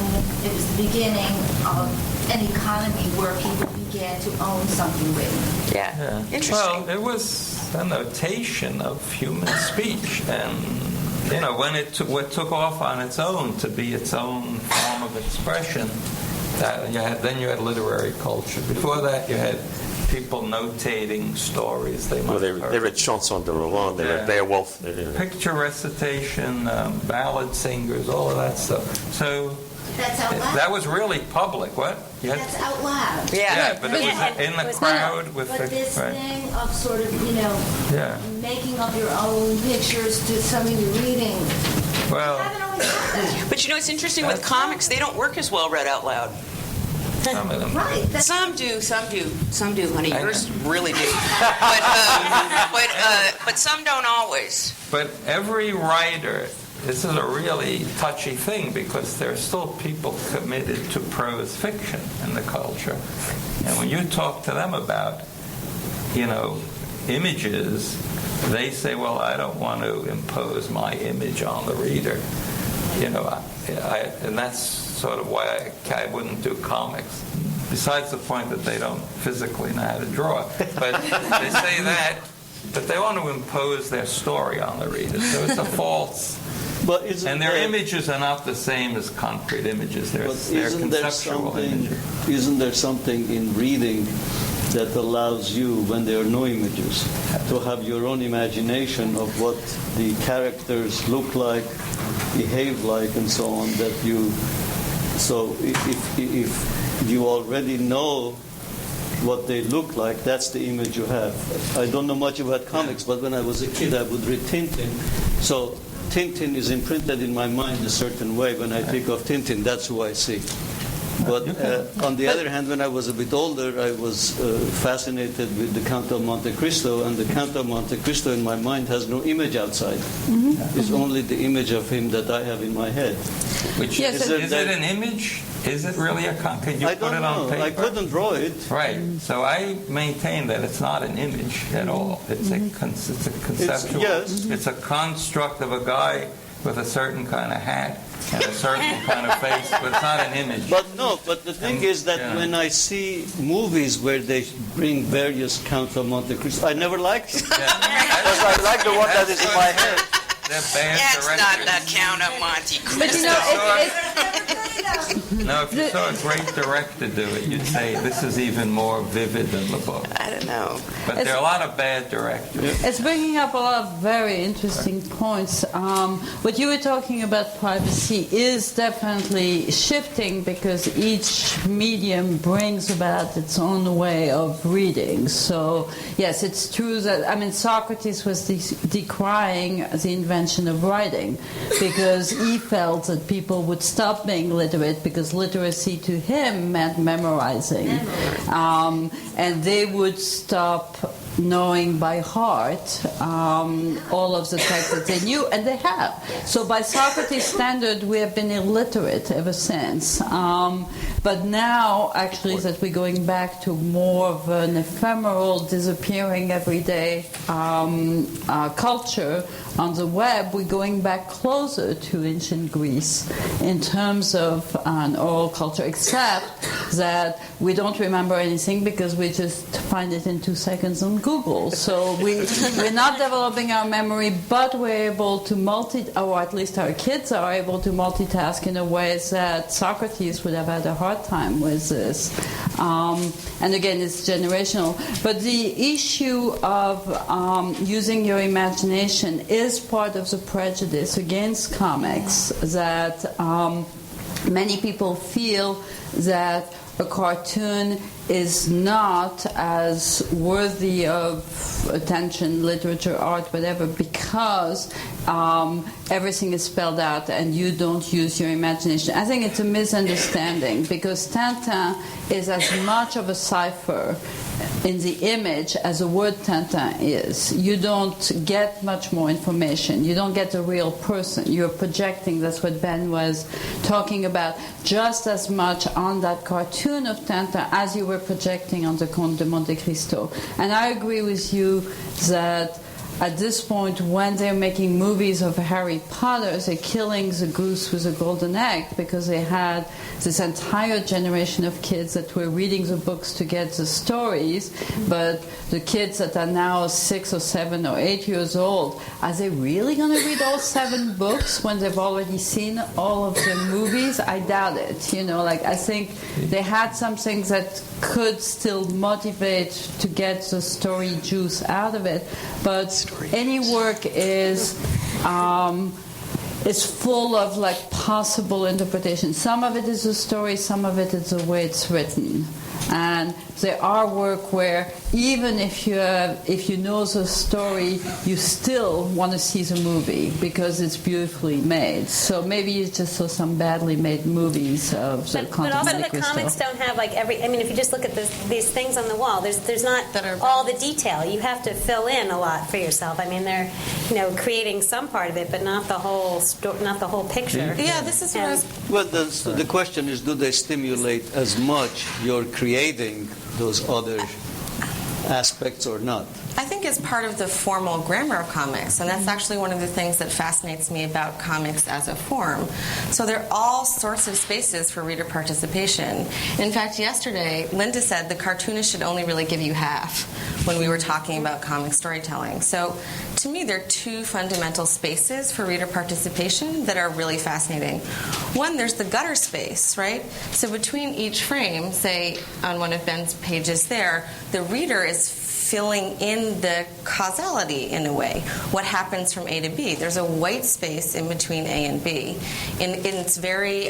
Speaker 11: It was the beginning of an economy where people began to own something written.
Speaker 4: Yeah. Interesting.
Speaker 7: Well, there was a notation of human speech, and when it took off on its own to be its own form of expression, then you had literary culture. Before that, you had people notating stories they might have heard.
Speaker 12: They read chansons de roman, they read Beowulf.
Speaker 7: Picture recitation, ballad singers, all of that stuff. So
Speaker 11: That's out loud.
Speaker 7: that was really public. What?
Speaker 11: That's out loud.
Speaker 7: Yeah, but it was in the crowd with
Speaker 11: But
Speaker 7: the
Speaker 11: this
Speaker 7: right.
Speaker 11: thing of sort of,
Speaker 7: Yeah.
Speaker 11: making up your own pictures to something you're reading.
Speaker 7: Well,
Speaker 11: I haven't always done that.
Speaker 4: But it's interesting with comics, they don't work as well read out loud.
Speaker 7: some of them.
Speaker 11: Right.
Speaker 4: Some do, honey.
Speaker 7: I
Speaker 4: Yours
Speaker 7: know.
Speaker 4: really do. But some don't always.
Speaker 7: But every writer, this is a really touchy thing because there are still people committed to prose fiction in the culture. And when you talk to them about, images, they say, well, I don't want to impose my image on the reader. And that's sort of why I wouldn't do comics. Besides the point that they don't physically know how to draw. But they say that, but they want to impose their story on the reader. So it's a false. And their images are not the same as concrete images. They're conceptual images.
Speaker 2: Isn't there something in reading that allows you, when there are no images, to have your own imagination of what the characters look like, behave like, and so on? So if you already know what they look like, that's the image you have. I don't know much about comics, but when I was a kid, I would read Tintin. So Tintin is imprinted in my mind a certain way. When I think of Tintin, that's who I see. But on the other hand, when I was a bit older, I was fascinated with the Count of Monte Cristo, and the Count of Monte Cristo in my mind has no image outside. Mm-hmm. It's only the image of him that I have in my head.
Speaker 7: Is it an image? Is it really a can you put it on paper?
Speaker 2: I couldn't draw it.
Speaker 7: Right. So I maintain that it's not an image at all. It's a conceptual. It's a construct of a guy with a certain kind of hat and a certain kind of face, but it's not an image.
Speaker 2: But the thing is that when I see movies where they bring various Counts of Monte Cristo, I never liked it. Because I like the one that is in my head.
Speaker 9: That's not the Count of Monte Cristo.
Speaker 7: No, if you saw a great director do it, you'd say this is even more vivid than the book.
Speaker 9: I don't know.
Speaker 7: But there are a lot of bad directors.
Speaker 5: It's bringing up a lot of very interesting points. What you were talking about privacy is definitely shifting because each medium brings about its own way of reading. So, yes, it's true that, Socrates was decrying the invention of writing because he felt that people would stop being literate because literacy to him meant memorizing. And they would stop knowing by heart all of the texts that they knew, and they have. So by Socrates' standard, we have been illiterate ever since. But now, actually, that we're going back to more of an ephemeral, disappearing everyday culture on the web, we're going back closer to ancient Greece in terms of an oral culture, except that we don't remember anything because we just find it in 2 seconds on Google. So we're not developing our memory, but we're able to or at least our kids are able to multitask in a way that Socrates would have had a hard time with this. And again, it's generational. But the issue of using your imagination is part of the prejudice against comics that many people feel that a cartoon is not as worthy of attention, literature, art, whatever, because everything is spelled out and you don't use your imagination. I think it's a misunderstanding because Tintin is as much of a cipher in the image as the word Tintin is. You don't get much more information. You don't get a real person. You're projecting, that's what Ben was talking about, just as much on that cartoon of Tintin as you were projecting on the Comte de Monte Cristo. And I agree with you that at this point, when they're making movies of Harry Potter, they're killing the goose with a golden egg because they had this entire generation of kids that were reading the books to get the stories, but the kids that are now 6 or 7 or 8 years old, are they really going to read all 7 books when they've already seen all of the movies? I doubt it. I think they had some things that could still motivate to get the story juice out of it, but any work is full of possible interpretation. Some of it is a story, some of it is the way it's written. And there are work where even if you know the story, you still want to see the movie because it's beautifully made. So maybe you just saw some badly made movies of the
Speaker 6: But also the comics don't have if you just look at these things on the wall, there's not all the detail. You have to fill in a lot for yourself. They're creating some part of it, but not the whole picture.
Speaker 3: Yeah, this is
Speaker 2: Well, the question is, do they stimulate as much your creating those other aspects or not?
Speaker 3: I think it's part of the formal grammar of comics, and that's actually one of the things that fascinates me about comics as a form. So there are all sorts of spaces for reader participation. In fact, yesterday, Lynda said the cartoonist should only really give you half when we were talking about comic storytelling. So to me, there are two fundamental spaces for reader participation that are really fascinating. One, there's the gutter space, right? So between each frame, say on one of Ben's pages there, the reader is filling in the causality in a way. What happens from A to B? There's a white space in between A and B. And it's very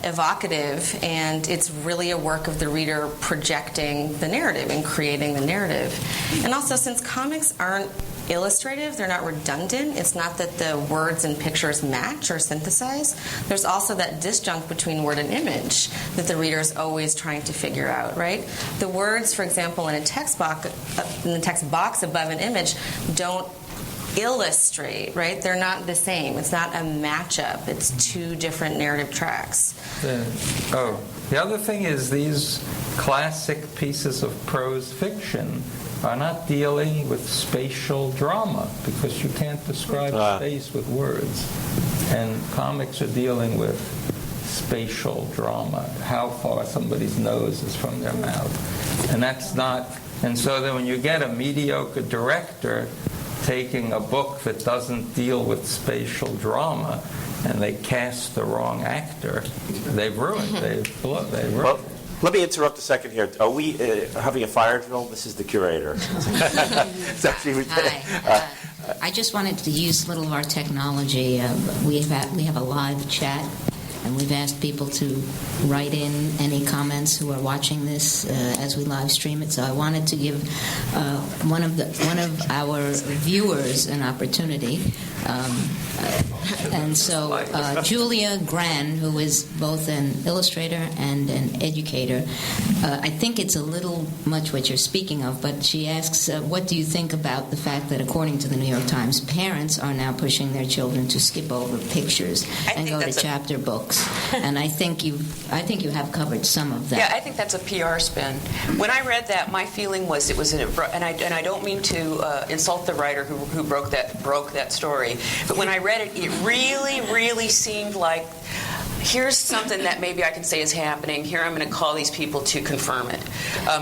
Speaker 3: evocative, and it's really a work of the reader projecting the narrative and creating the narrative. And also, since comics aren't illustrative, they're not redundant, it's not that the words and pictures match or synthesize, there's also that disjunct between word and image that the reader is always trying to figure out, right? The words, for example, in the text box above an image don't illustrate, right? They're not the same. It's not a matchup. It's two different narrative tracks.
Speaker 7: The other thing is these classic pieces of prose fiction are not dealing with spatial drama, because you can't describe space with words. And comics are dealing with spatial drama, how far somebody's nose is from their mouth. And that's not... And so then when you get a mediocre director taking a book that doesn't deal with spatial drama and they cast the wrong actor, they've ruined. They've ruined.
Speaker 12: Well, let me interrupt a second here. Are we having a fire drill? This is the curator.
Speaker 13: Hi. I just wanted to use a little of our technology. We have a live chat, and we've asked people to write in any comments who are watching this as we live stream it. So I wanted to give one of our viewers an opportunity. And so Julia Gran, who is both an illustrator and an educator, I think it's a little much what you're speaking of, but she asks, what do you think about the fact that, according to the New York Times, parents are now pushing their children to skip over pictures and go to chapter books? And I think you have covered some of that.
Speaker 4: Yeah, I think that's a PR spin. When I read that, my feeling was it was and I don't mean to insult the writer who broke that story, but when I read it, it really seemed like, here's something that maybe I can say is happening. Here I'm going to call these people to confirm it.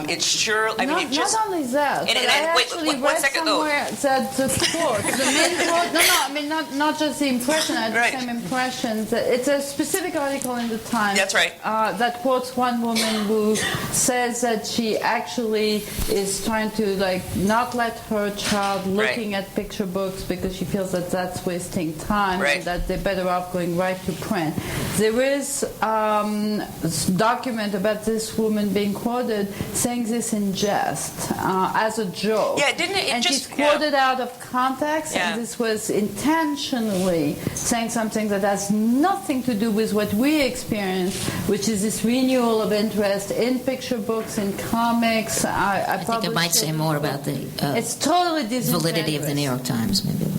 Speaker 4: It's sure. I mean,
Speaker 5: not only that.
Speaker 4: And
Speaker 5: I actually read somewhere that the quote, the main quote. I mean not just the impression. I had the same impression. It's a specific article in the Times.
Speaker 4: That's right.
Speaker 5: That quotes one woman who says that she actually is trying to not let her child looking at picture books because she feels that that's wasting time, and that they're better off going right to print. There is a document about this woman being quoted saying this in jest, as a joke.
Speaker 4: Yeah, didn't it?
Speaker 5: And she's quoted out of context, and this was intentionally saying something that has nothing to do with what we experience, which is this renewal of interest in picture books, in comics.
Speaker 13: I think it might say more about the
Speaker 5: it's totally
Speaker 13: validity of the New York Times, maybe.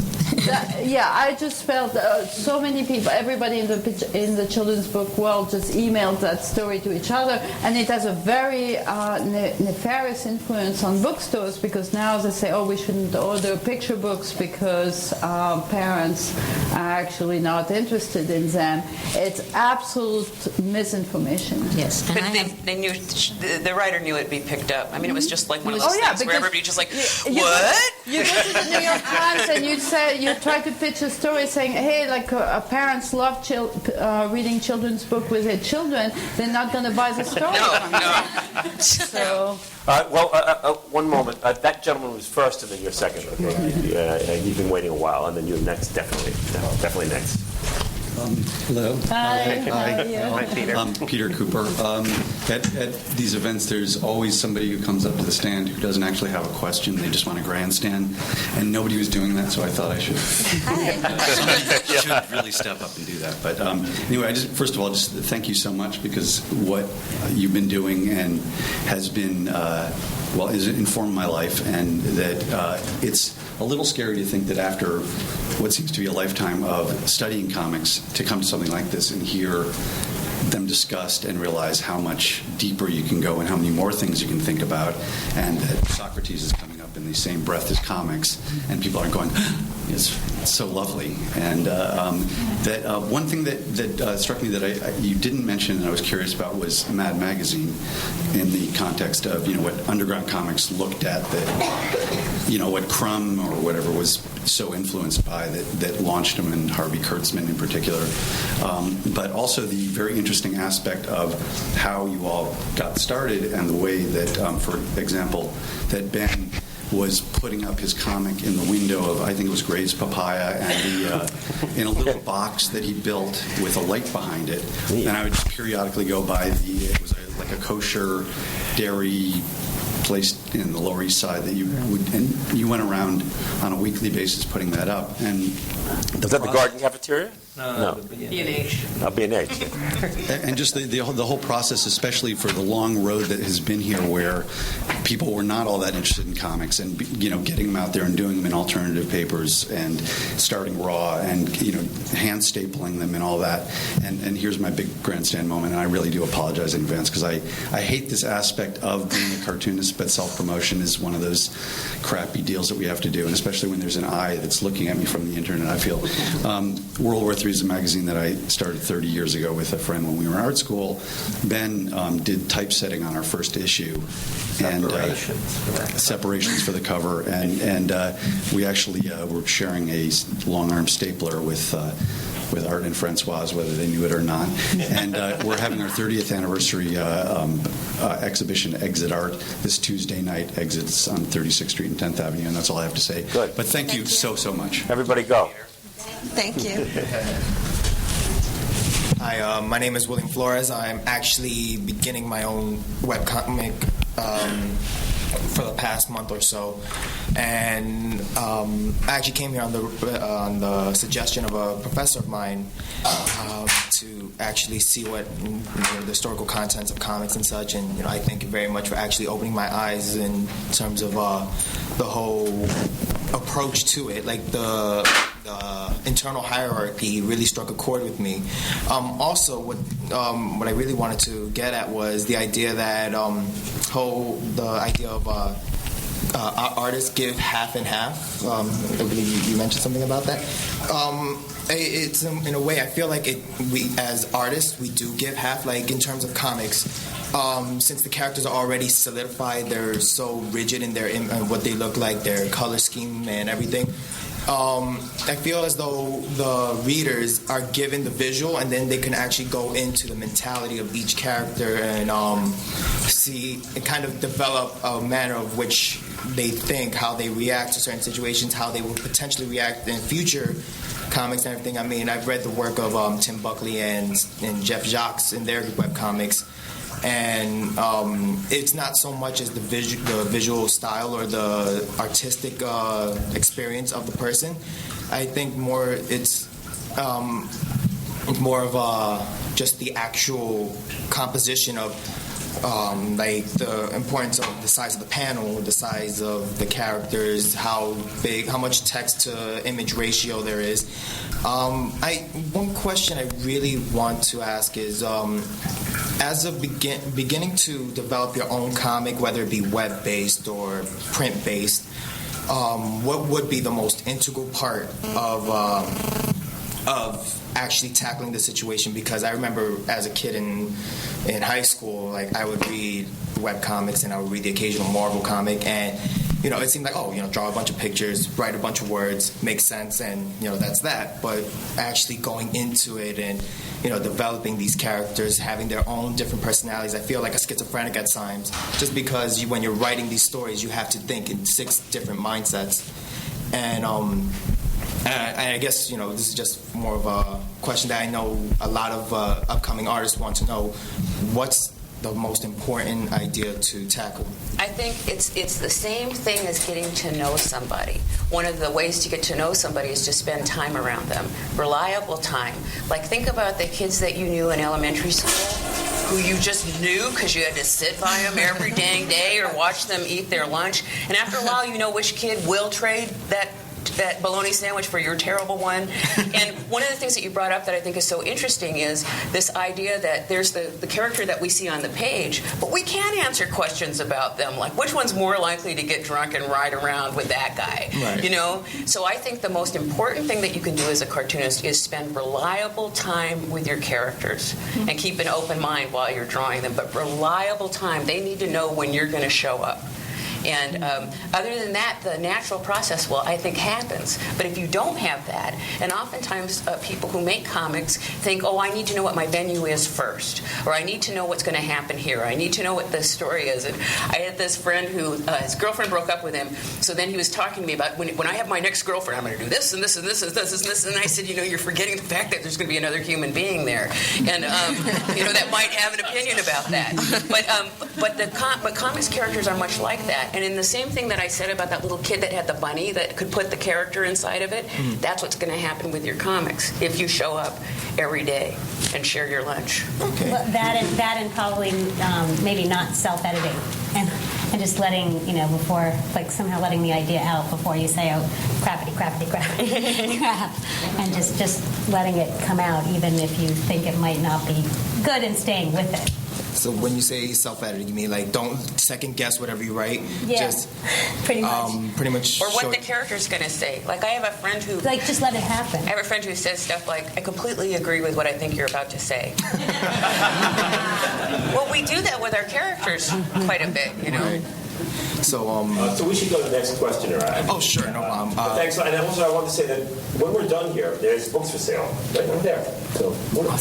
Speaker 5: I just felt so many people, everybody in the children's book world just emailed that story to each other, and it has a very nefarious influence on bookstores, because now they say, we shouldn't order picture books because parents are actually not interested in them. It's absolute misinformation.
Speaker 13: Yes.
Speaker 4: But they knew, the writer knew it'd be picked up. I mean, it was just like one of those things where everybody just what?
Speaker 5: You go to the New York Times and you try to pitch a story saying, hey, parents love reading children's book with their children, they're not going to buy the story.
Speaker 4: No.
Speaker 5: So.
Speaker 12: One moment. That gentleman was first, and then you're second. Okay, you've been waiting a while, and then you're next. Definitely next.
Speaker 14: Hello.
Speaker 5: Hi. Hi,
Speaker 14: Peter. I'm Peter Cooper. At these events, there's always somebody who comes up to the stand who doesn't actually have a question. They just want a grandstand, and nobody was doing that, so I thought I should. Should really step up and do that. But anyway, first of all, just thank you so much, because what you've been doing and has been has informed my life, and that it's a little scary to think that after what seems to be a lifetime of studying comics, to come to something like this and hear them discussed and realize how much deeper you can go and how many more things you can think about, and that Socrates is coming up in the same breath as comics, and people are going, it's so lovely. And that one thing that struck me that you didn't mention and I was curious about was Mad Magazine, in the context of what underground comics looked at, that what Crumb or whatever was so influenced by, that launched him, and Harvey Kurtzman in particular, but also the very interesting aspect of how you all got started, and the way that, for example, that Ben was putting up his comic in the window of, I think it was Gray's Papaya, and in a little box that he built with a light behind it. And I would just periodically go by it was like a kosher dairy place in the Lower East Side that you went around on a weekly basis putting that up. And
Speaker 12: was that the Garden Cafeteria?
Speaker 7: No.
Speaker 4: B&H.
Speaker 12: B&H.
Speaker 14: And just the whole process, especially for the long road that has been here, where people were not all that interested in comics, and getting them out there and doing them in alternative papers, and starting raw, and hand stapling them and all that. And here's my big grandstand moment, and I really do apologize in advance, because I hate this aspect of being a cartoonist, but self-promotion is one of those crappy deals that we have to do, and especially when there's an eye that's looking at me from the internet. I feel World War III is a magazine that I started 30 years ago with a friend when we were in art school. Ben did typesetting on our first issue, and separations for the cover, and we actually were sharing a long-arm stapler with Art and Françoise, whether they knew it or not. And we're having our 30th anniversary exhibition, Exit Art, this Tuesday night. Exits on 36th Street and 10th Avenue, and that's all I have to say.
Speaker 12: Good.
Speaker 14: But thank you so much.
Speaker 12: Everybody go.
Speaker 3: Thank you.
Speaker 15: Hi, my name is William Flores. I'm actually beginning my own webcomic for the past month or so, and I actually came here on the suggestion of a professor of mine to actually see what the historical contents of comics and such. And I thank you very much for actually opening my eyes in terms of the whole approach to it. Like the internal hierarchy really struck a chord with me. Also, what I really wanted to get at was the idea that the idea of artists give half and half. I believe you mentioned something about that. It's in a way I feel like we as artists we do give half. Like in terms of comics, since the characters are already solidified, they're so rigid in what they look like, their color scheme and everything. I feel as though the readers are given the visual, and then they can actually go into the mentality of each character and see and kind of develop a manner of which they think, how they react to certain situations, how they will potentially react in future comics and everything. I mean, I've read the work of Tim Buckley and Jeff Jacques in their webcomics. And it's not so much as the visual style or the artistic experience of the person. I think it's more of just the actual composition of like the importance of the size of the panel, the size of the characters, how much text to image ratio there is. One question I really want to ask is, as of beginning to develop your own comic, whether it be web-based or print-based, what would be the most integral part of actually tackling the situation? Because I remember as a kid in high school, like I would read web comics and I would read the occasional Marvel comic, and it seemed like, draw a bunch of pictures, write a bunch of words, make sense, and that's that. But actually going into it and developing these characters, having their own different personalities, I feel like a schizophrenic at times, just because when you're writing these stories, you have to think in 6 different mindsets. And I guess this is just more of a question that I know a lot of upcoming artists want to know. What's the most important idea to tackle?
Speaker 4: I think it's the same thing as getting to know somebody. One of the ways to get to know somebody is to spend time around them, reliable time. Like think about the kids that you knew in elementary school who you just knew because you had to sit by them every dang day or watch them eat their lunch. And after a while, you know which kid will trade that that bologna sandwich for your terrible one. And one of the things that you brought up that I think is so interesting is this idea that there's the character that we see on the page, but we can answer questions about them, like which one's more likely to get drunk and ride around with that guy,
Speaker 15: right.
Speaker 4: you know? So I think the most important thing that you can do as a cartoonist is spend reliable time with your characters and keep an open mind while you're drawing them, but reliable time. They need to know when you're going to show up. And other than that, the natural process, well, I think happens. But if you don't have that, and oftentimes people who make comics think, oh, I need to know what my venue is first, or I need to know what's going to happen here, I need to know what the story is. And I had this friend who, his girlfriend broke up with him, so then he was talking to me about, when I have my next girlfriend, I'm going to do this and this and this and this and this. And I said, you know, you're forgetting the fact that there's going to be another human being there. And, you know, that might have an opinion about that. But comics characters are much like that. And in the same thing that I said about that little kid that had the bunny that could put the character inside of it, that's what's going to happen with your comics if you show up every day and share your lunch.
Speaker 15: Okay.
Speaker 6: Well, that and probably maybe not self-editing and just letting, you know, before, like somehow letting the idea out before you say, oh, crappity, crap, and just letting it come out even if you think it might not be good and staying with it.
Speaker 15: So when you say self-editing, you mean like don't second guess whatever you write?
Speaker 6: Yeah,
Speaker 15: just
Speaker 6: pretty much.
Speaker 4: Or what the character's going to say. Like I have a friend who...
Speaker 6: Like just let it happen.
Speaker 4: I have a friend who says stuff like, I completely agree with what I think you're about to say. Well, we do that with our characters quite a bit, you know.
Speaker 15: Right. So
Speaker 12: we should go to the next questioner.
Speaker 15: Oh, sure, no problem.
Speaker 12: Thanks. And also, I want to say that when we're done here, there's books for sale right over there. So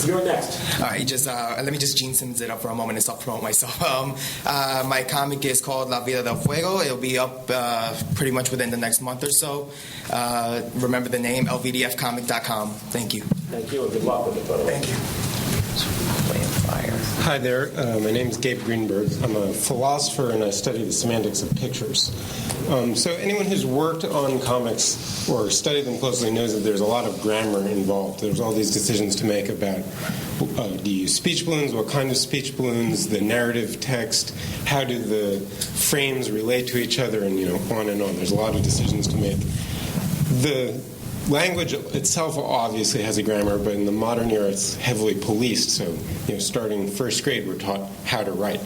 Speaker 12: you're next.
Speaker 15: All right, just let me just Gene Simmons it up for a moment and self-promote myself. My comic is called La Vida del Fuego. It'll be up pretty much within the next month or so. Remember the name, lvdfcomic.com. Thank you.
Speaker 12: Thank you, and good luck with it, by the way.
Speaker 15: Thank you.
Speaker 16: Hi there. My name is Gabe Greenberg. I'm a philosopher and I study the semantics of pictures. So anyone who's worked on comics or studied them closely knows that there's a lot of grammar involved. There's all these decisions to make about do you use speech balloons, what kind of speech balloons, the narrative text, how do the frames relate to each other, and on and on. There's a lot of decisions to make. The language itself obviously has a grammar, but in the modern era it's heavily policed. So, starting first grade, we're taught how to write.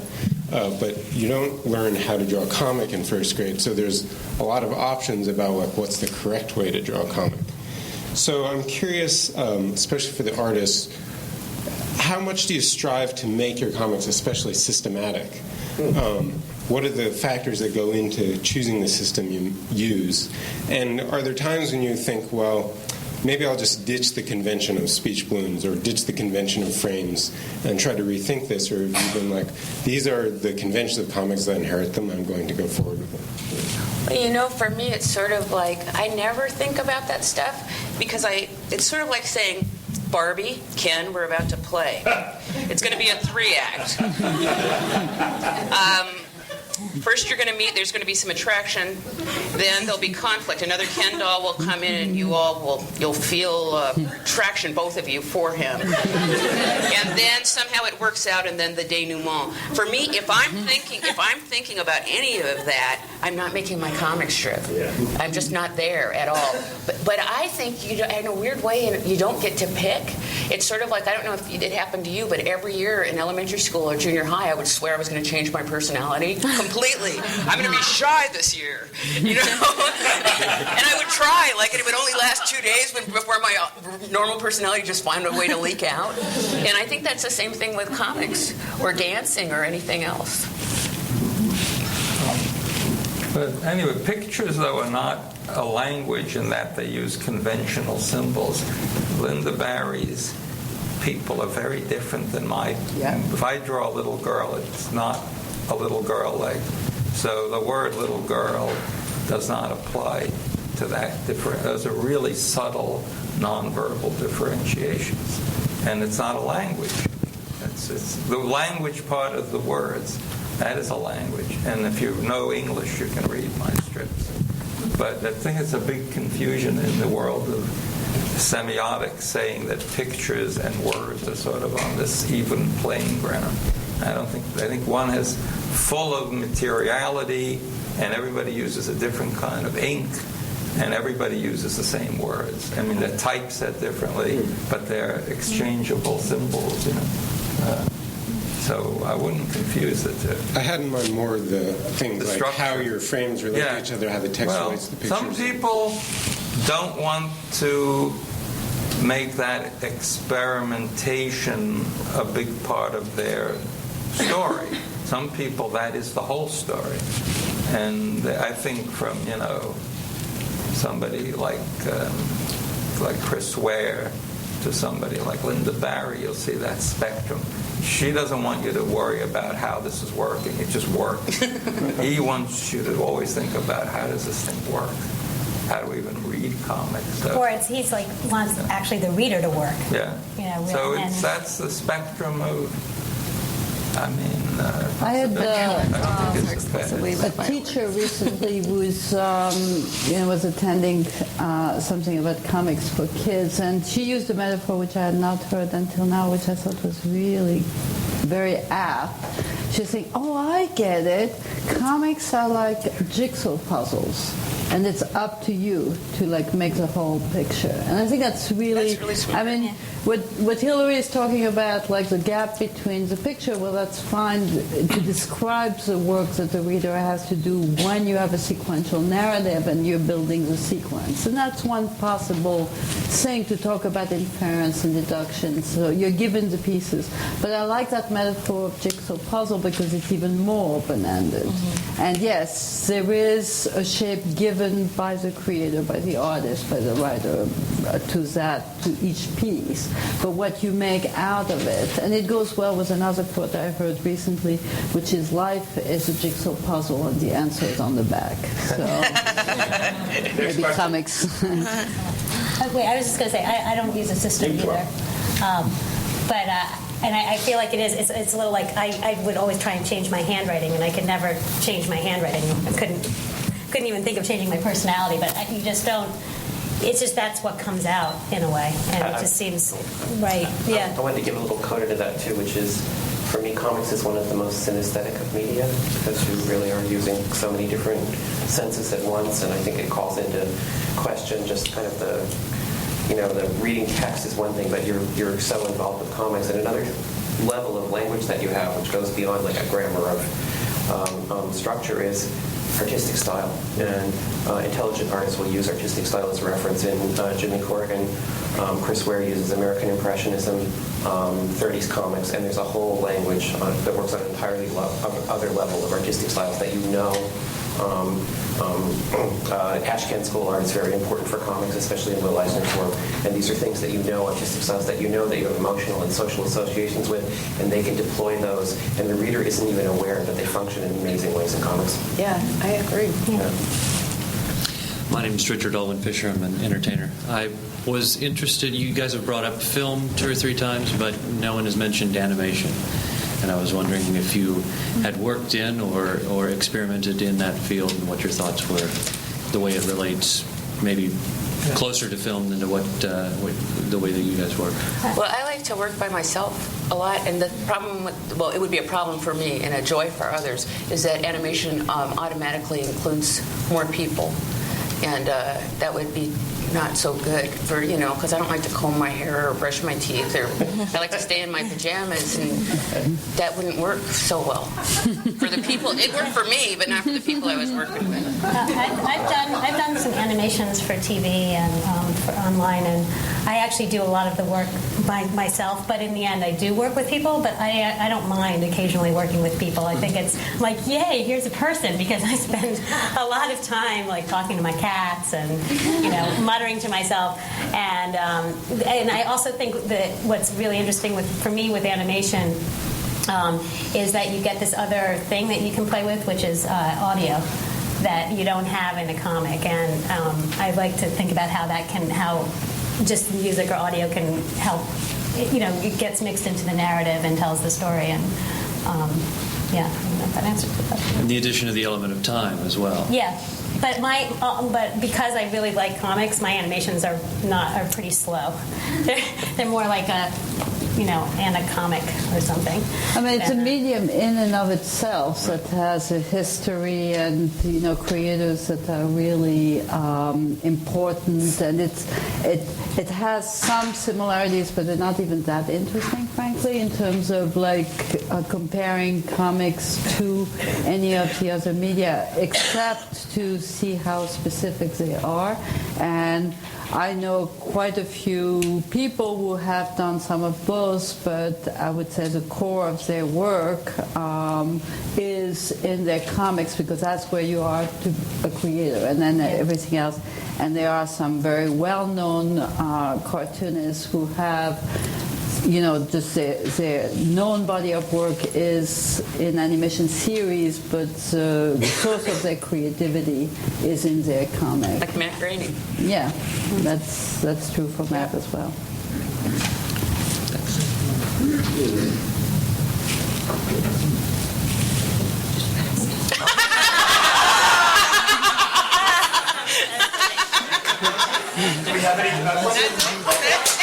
Speaker 16: But you don't learn how to draw a comic in first grade. So there's a lot of options about what's the correct way to draw a comic. So I'm curious, especially for the artists, how much do you strive to make your comics especially systematic? What are the factors that go into choosing the system you use? And are there times when you think, well, maybe I'll just ditch the convention of speech balloons or ditch the convention of frames and try to rethink this? Or have you been like, these are the conventions of comics that inherit them, I'm going to go forward with them?
Speaker 4: Well, for me, it's sort of like I never think about that stuff because it's sort of like saying, Barbie, Ken, we're about to play. It's going to be a 3-act. First you're going to meet, there's going to be some attraction, then there'll be conflict. Another Ken doll will come in and you'll feel attraction, both of you, for him. And then somehow it works out, and then the denouement. For me, if I'm thinking about any of that, I'm not making my comic strip. Yeah. I'm just not there at all. But I think in a weird way, you don't get to pick. It's sort of like, I don't know if it happened to you, but every year in elementary school or junior high, I would swear I was going to change my personality completely. I'm going to be shy this year, And I would try, it would only last 2 days before my normal personality just find a way to leak out. And I think that's the same thing with comics or dancing or anything else.
Speaker 7: But anyway, pictures, though, are not a language in that they use conventional symbols. Lynda Barry's people are very different than mine. Yeah. If I draw a little girl, it's not a little girl leg. So the word little girl does not apply to that. Those are really subtle nonverbal differentiations. And it's not a language. It's the language part of the words. That is a language. And if you know English, you can read my strips. But I think it's a big confusion in the world of semiotics, saying that pictures and words are sort of on this even playing ground. I think one is full of materiality, and everybody uses a different kind of ink, and everybody uses the same words. I mean, they're typeset differently, but they're exchangeable symbols, so I wouldn't confuse the two.
Speaker 16: I had in mind more of the things like
Speaker 7: structure.
Speaker 16: how your frames relate to each other, how the text relates to the pictures.
Speaker 7: Some people don't want to make that experimentation a big part of their story. Some people, that is the whole story. And I think from, somebody like Chris Ware to somebody like Lynda Barry, you'll see that spectrum. She doesn't want you to worry about how this is working. It just works. He wants you to always think about how does this thing work? How do we even read comics? So,
Speaker 6: or he's wants actually the reader to work.
Speaker 7: Yeah. So that's the spectrum of. I had
Speaker 5: a teacher recently who was attending something about comics for kids, and she used a metaphor which I had not heard until now, which I thought was really very apt. She's saying, "Oh, I get it. Comics are like jigsaw puzzles, and it's up to you to make the whole picture." And I think that's really sweet. I mean, what Hillary is talking about, like the gap between the picture, well, that's fine to describe the work that the reader has to do when you have a sequential narrative and you're building the sequence. And that's one possible thing to talk about inference and deduction. So you're given the pieces. But I like that metaphor of jigsaw puzzle because it's even more open-ended. Mm-hmm. And yes, there is a shape given by the creator, by the artist, by the writer to each piece. But what you make out of it, and it goes well with another quote I heard recently, which is life is a jigsaw puzzle and the answer is on the back. So maybe comics.
Speaker 6: Okay, I was just going to say, I don't use a system either. And I feel like it's a little like I would always try and change my handwriting, and I could never change my handwriting. I couldn't even think of changing my personality, but you just don't. It's just that's what comes out in a way, and it just seems right. Yeah.
Speaker 8: I wanted to give a little coda to that too, which is, for me, comics is one of the most synesthetic of media because you really are using so many different senses at once, and I think it calls into question just kind of the reading text is one thing, but you're so involved with comics, and another level of language that you have, which goes beyond like a grammar of structure, is artistic style. And intelligent artists will use artistic style as a reference. In Jimmy Corrigan, Chris Ware uses American Impressionism, 30s comics, and there's a whole language that works on an entirely other level of artistic styles that Ashcan school art is very important for comics, especially in Will Eisner's work. And these are things that artistic styles that you have emotional and social associations with, and they can deploy those, and the reader isn't even aware that they function in amazing ways in comics.
Speaker 9: Yeah, I agree.
Speaker 8: Yeah.
Speaker 17: My name is Richard Olin Fisher. I'm an entertainer. I was interested, you guys have brought up film 2 or 3 times, but no one has mentioned animation. And I was wondering if you had worked in or experimented in that field and what your thoughts were, the way it relates maybe closer to film than to the way that you guys work.
Speaker 4: Well, I like to work by myself a lot, and the problem it would be a problem for me and a joy for others, is that animation automatically includes more people. And that would be not so good for, because I don't like to comb my hair or brush my teeth, or I like to stay in my pajamas, and that wouldn't work so well for the people. It worked for me, but not for the people I was working with.
Speaker 6: I've done some animations for TV and for online, and I actually do a lot of the work by myself, but in the end I do work with people, but I don't mind occasionally working with people. I think it's like, yay, here's a person, because I spend a lot of time talking to my cats and muttering to myself, and I also think that what's really interesting for me with animation is that you get this other thing that you can play with, which is audio that you don't have in a comic, and I like to think about how just music or audio can help. It gets mixed into the narrative and tells the story, and I don't know if that answers the question.
Speaker 17: And the addition of the element of time as well.
Speaker 6: Yeah. But but because I really like comics, my animations are pretty slow. They're more like and a comic or something.
Speaker 5: I mean, it's a medium in and of itself that has a history and creators that are really important, and it has some similarities, but they're not even that interesting, frankly, in terms of comparing comics to any of the other media, except to see how specific they are. And I know quite a few people who have done some of both, but I would say the core of their work is in their comics, because that's where you are to a creator, and then everything else. And there are some very well-known cartoonists who have, just their known body of work is in animation series, but the source of their creativity is in their comic.
Speaker 4: Like Matt Groening.
Speaker 5: Yeah, that's true for Matt as well.
Speaker 1: Do we have any questions?